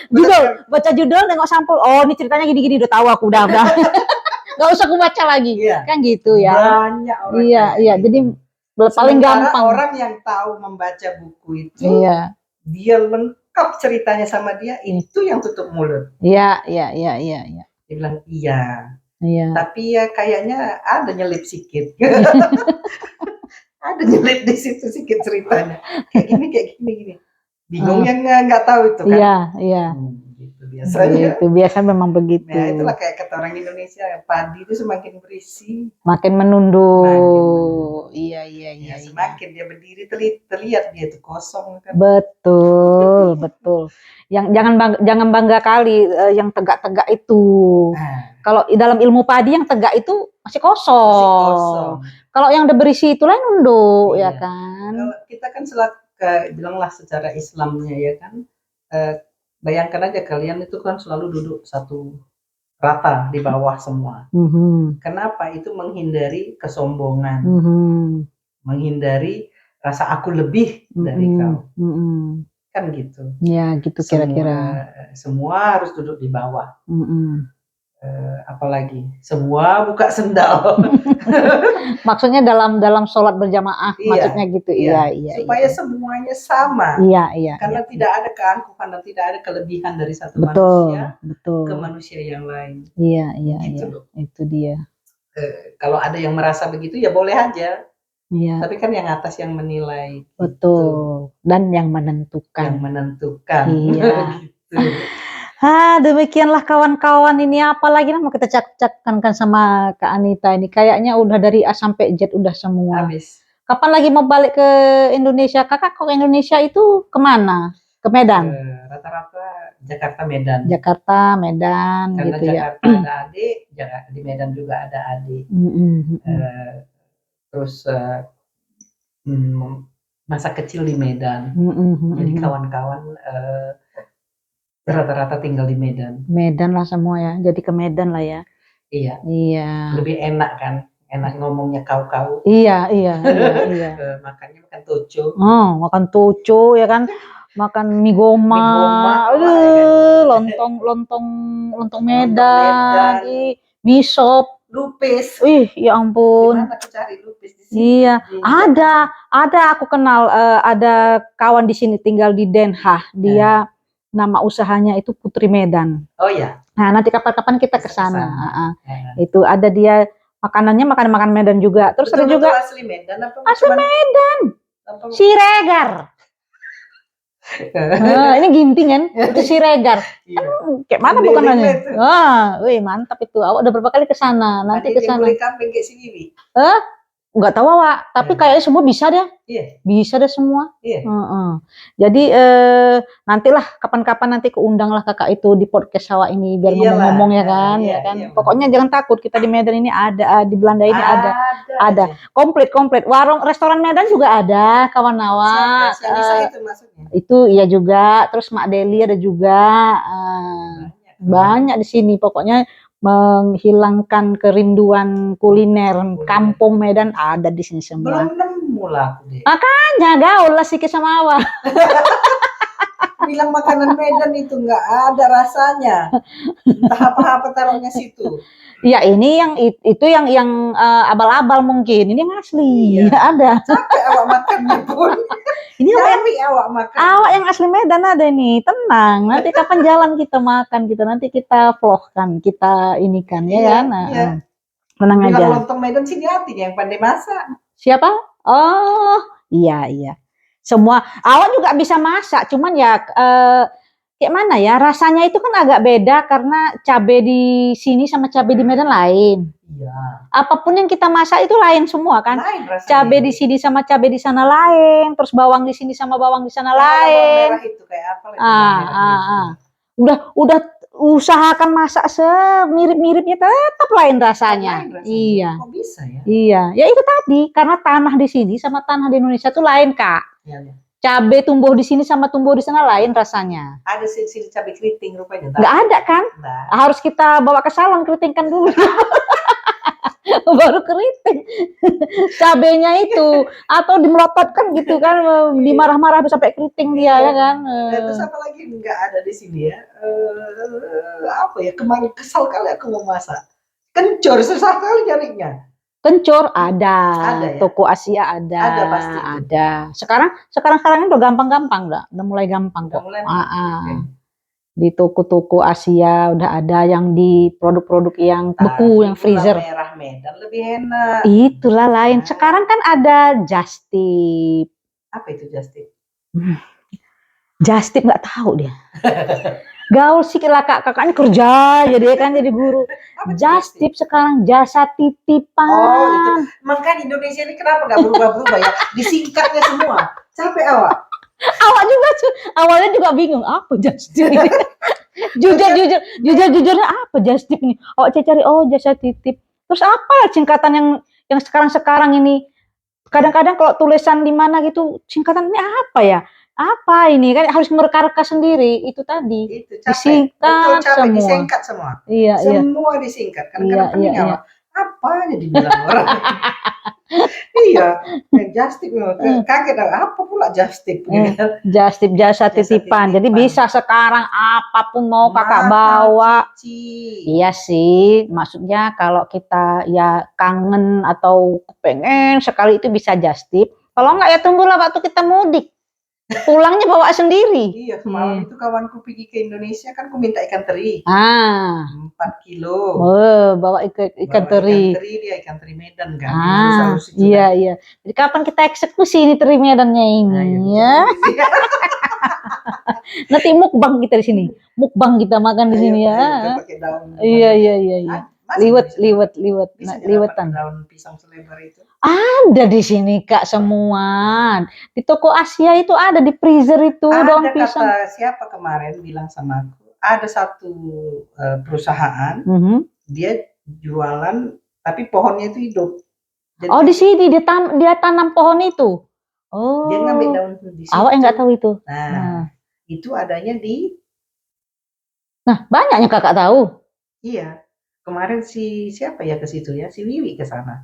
Judul, baca judul, tengok sampul. Oh, ini ceritanya gini-gini udah tahu aku udah. Gak usah aku baca lagi. Kan gitu ya. Banyak orang. Iya. Jadi paling gampang. Orang yang tahu membaca buku itu, dia lengkap ceritanya sama dia, itu yang tutup mulut. Iya. Dia bilang iya. Tapi ya kayaknya ada nyelip sedikit. Ada nyelip di situ sedikit ceritanya. Kayak gini. Bingung yang nggak tahu itu kan. Iya. Gitu biasanya. Itu biasa memang begitu. Nah, itulah kayak kata orang Indonesia, padi itu semakin berisi, makin menunduk. Iya. Semakin dia berdiri terlihat dia itu kosong kan. Betul. Yang jangan bangga kali yang tegak-tegak itu. Kalau dalam ilmu padi yang tegak itu masih kosong. Kalau yang udah berisi itulah nunduk, ya kan. Kalau kita kan bilanglah secara Islamnya ya kan. Bayangkan aja kalian itu kan selalu duduk satu rata di bawah semua. Kenapa? Itu menghindari kesombongan, menghindari rasa aku lebih dari kau. Kan gitu. Ya gitu kira-kira. Semua harus duduk di bawah. Apalagi semua buka sendal. Maksudnya dalam sholat berjamaah, maksudnya gitu. Iya. Supaya semuanya sama. Iya. Karena tidak ada keangkuhan dan tidak ada kelebihan dari satu manusia ke manusia yang lain. Iya. Gitu loh. Itu dia. Kalau ada yang merasa begitu ya boleh aja. Iya. Tapi kan yang atas yang menilai. Betul. Gitu. Dan yang menentukan. Iya. Gitu. Demikianlah kawan-kawan, ini apalagi mau kita cakapkan sama Kak Anita ini. Kayaknya udah dari A sampai Z udah semua. Habis. Kapan lagi mau balik ke Indonesia? Kakak kok ke Indonesia itu kemana? Ke Medan? Rata-rata Jakarta Medan. Jakarta Medan. Karena gitu Jakarta ya. ada adik, di Medan juga ada adik. Terus masa kecil di Medan. Jadi kawan-kawan rata-rata tinggal di Medan. Medan lah semua ya. Jadi ke Medan lah ya. Iya. Lebih enak kan. Enak ngomongnya kau-kau. Iya. Makannya makan toco. Makan toco ya kan. makan mie goma, Mie goma, lontong Medan, mie sop, lupis. Ya ampun. Gimana aku cari lupis di sini? Iya, ada aku kenal, ada kawan di sini tinggal di Den Haag. Dia nama usahanya itu Putri Medan. Oh ya. Nah, nanti kapan-kapan kita ke sana. Itu ada dia makanannya makanan Medan juga. Terus ada juga asli Medan apa? Asli Medan. Siregar. Ini ginting kan? Itu Siregar. Kan kayak mana bukannya? Mantap itu. Awak udah berapa kali ke sana? Nanti ke sana. Kambing kayak si Wiwi. Nggak tahu Wak, tapi kayaknya semua bisa deh. Bisa deh semua. Jadi nantilah kapan-kapan nanti keundang lah kakak itu di podcast Awak ini biar ngomong-ngomong ya kan. Pokoknya jangan takut, kita di Medan ini ada, di Belanda ini ada. Komplit. Warung restoran Medan juga ada, kawan Awak. Itu maksudnya. Itu iya juga. Terus Mak Deli ada juga. Banyak di sini. Pokoknya menghilangkan kerinduan kuliner kampung Medan ada di sini semua. Belum nemu lah aku deh. Makanya gaul lah sikit sama Awak. Bilang makanan Medan itu nggak ada rasanya. Entah apa-apa taruhnya situ. Ya ini itu yang abal-abal mungkin. Ini yang asli. Ada. Capek awak makannya pun. Ini awak makan. Awak yang asli Medan ada nih. Tenang. Nanti kapan jalan kita makan nanti kita vlogkan, kita inikan ya kan. Tenang aja. Bilang lontong Medan sini hatinya yang pandai masak. Siapa? Oh, iya. Semua awak juga bisa masak, cuman ya kayak mana ya, rasanya itu kan agak beda karena cabai di sini sama cabai di Medan lain. Iya. Apapun yang kita masak itu lain semua kan. Cabai di sini sama cabai di sana lain, terus bawang di sini sama bawang di sana lain. Merah itu kayak apa? Udah usahakan masak semirip-miripnya tetap lain rasanya. Iya. Kok bisa ya? Iya, ya itu tadi karena tanah di sini sama tanah di Indonesia tuh lain, Kak. Cabai tumbuh di sini sama tumbuh di sana lain rasanya. Ada sini cabai keriting rupanya. Nggak ada kan? Nah. Harus kita bawa ke salon keritingkan dulu. Baru keriting. Cabenya itu atau dimelototkan gitu kan, dimarah-marah sampai keriting dia ya kan. Terus apa lagi nggak ada di sini ya? Apa ya? Kemarin kesal kali aku mau masak. Kencur susah kali nyarinya. Kencur ada ya? Toko Asia ada. Ada pasti. Ada. Sekarang ini udah gampang-gampang udah mulai gampang kok. Di toko-toko Asia udah ada yang di produk-produk yang beku, yang freezer. Merah Medan lebih enak. Itulah lain. Sekarang kan ada Just Tip. Apa itu Just Tip? Just Tip nggak tahu dia. Gaul sih lah kakaknya kerja jadi guru. Just Tip sekarang jasa titipan. Oh itu. Makanya Indonesia ini kenapa nggak berubah-berubah ya? Disingkatnya semua. Capek awak. Awak juga awalnya juga bingung apa Just Tip ini. jujurnya apa Just Tip ini. Awak cari jasa titip. Terus apa singkatan yang sekarang ini? Kadang-kadang kalau tulisan di mana gitu singkatan ini apa ya? Apa ini kan harus mereka-reka sendiri itu tadi. Itu disingkat semua. Disingkat semua. Iya, semua disingkat. Kadang-kadang apa aja dibilang orang. Iya, Just Tip kaget apa pula Just Tip. Just Tip jasa titipan. Jadi bisa sekarang apapun mau kakak bawa. Iya sih, maksudnya kalau kita ya kangen atau pengen sekali itu bisa Just Tip. Kalau enggak ya tunggulah waktu kita mudik. Pulangnya bawa sendiri. Iya, kemarin itu kawanku pergi ke Indonesia kan aku minta ikan teri. 4 kilo. Bawa ikan teri. Ikan teri Medan kan. Iya. Jadi kapan kita eksekusi ini teri Medannya ini ya? Nanti mukbang kita di sini. Mukbang kita makan di sini ya. Iya. Liwetan. Daun pisang selebar itu. Ada di sini Kak semua. Di toko Asia itu ada di freezer itu daun pisang. Kata siapa kemarin bilang sama aku, ada satu perusahaan, dia jualan tapi pohonnya itu hidup. Jadi, di sini dia tanam pohon itu. Dia ngambil daun di situ. Awak yang nggak tahu itu. Nah, itu adanya di. Nah, banyaknya kakak tahu. Iya. Kemarin siapa ya ke situ ya? Si Wiwi ke sana.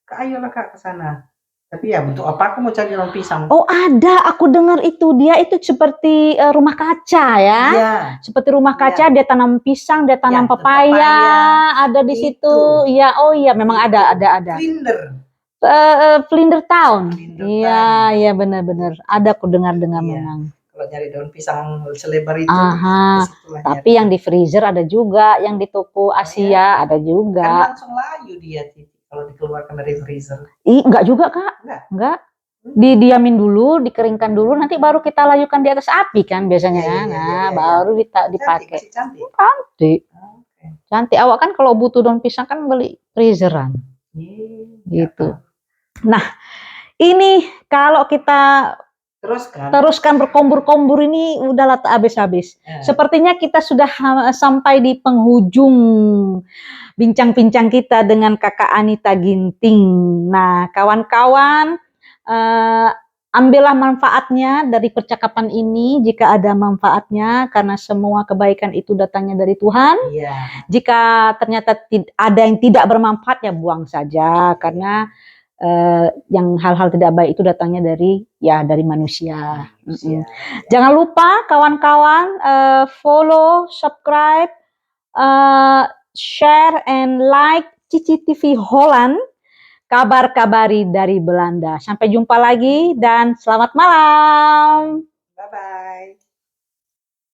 Ayolah Kak ke sana. Tapi ya untuk apa aku mau cari daun pisang? Oh ada, aku dengar itu dia itu seperti rumah kaca ya. Iya. Seperti rumah kaca, dia tanam pisang, dia tanam Ya, papaya, ada di situ. Iya, oh iya, memang ada. Flinder. Flinder Town. Flinder Iya, iya benar-benar. Ada aku dengar-dengar Iya. memang. Kalau nyari daun pisang selebar itu, Aha, disitulah tapi nyari. yang di freezer ada juga, yang di toko Asia ada Kan juga. langsung layu dia kalau dikeluarkan dari freezer. Enggak juga, Kak. Enggak. Didiamin dulu, dikeringkan dulu, nanti baru kita layukan di atas api kan biasanya kan. Nah, baru dipakai. Cantik. Cantik. Cantik. Awak kan kalau butuh daun pisang kan beli freezeran. Gitu. Nah, ini kalau kita teruskan berkombur-kombur ini udahlah tak habis-habis. Sepertinya kita sudah sampai di penghujung bincang-bincang kita dengan Kakak Anita Ginting. Nah, kawan-kawan, ambillah manfaatnya dari percakapan ini jika ada manfaatnya, karena semua kebaikan itu datangnya dari Tuhan. Jika ternyata ada yang tidak bermanfaat, ya buang saja, karena yang hal-hal tidak baik itu datangnya dari manusia. Jangan lupa kawan-kawan follow, subscribe, share and like Cici TV Holland, kabar-kabari dari Belanda. Sampai jumpa lagi dan selamat malam. Bye-bye.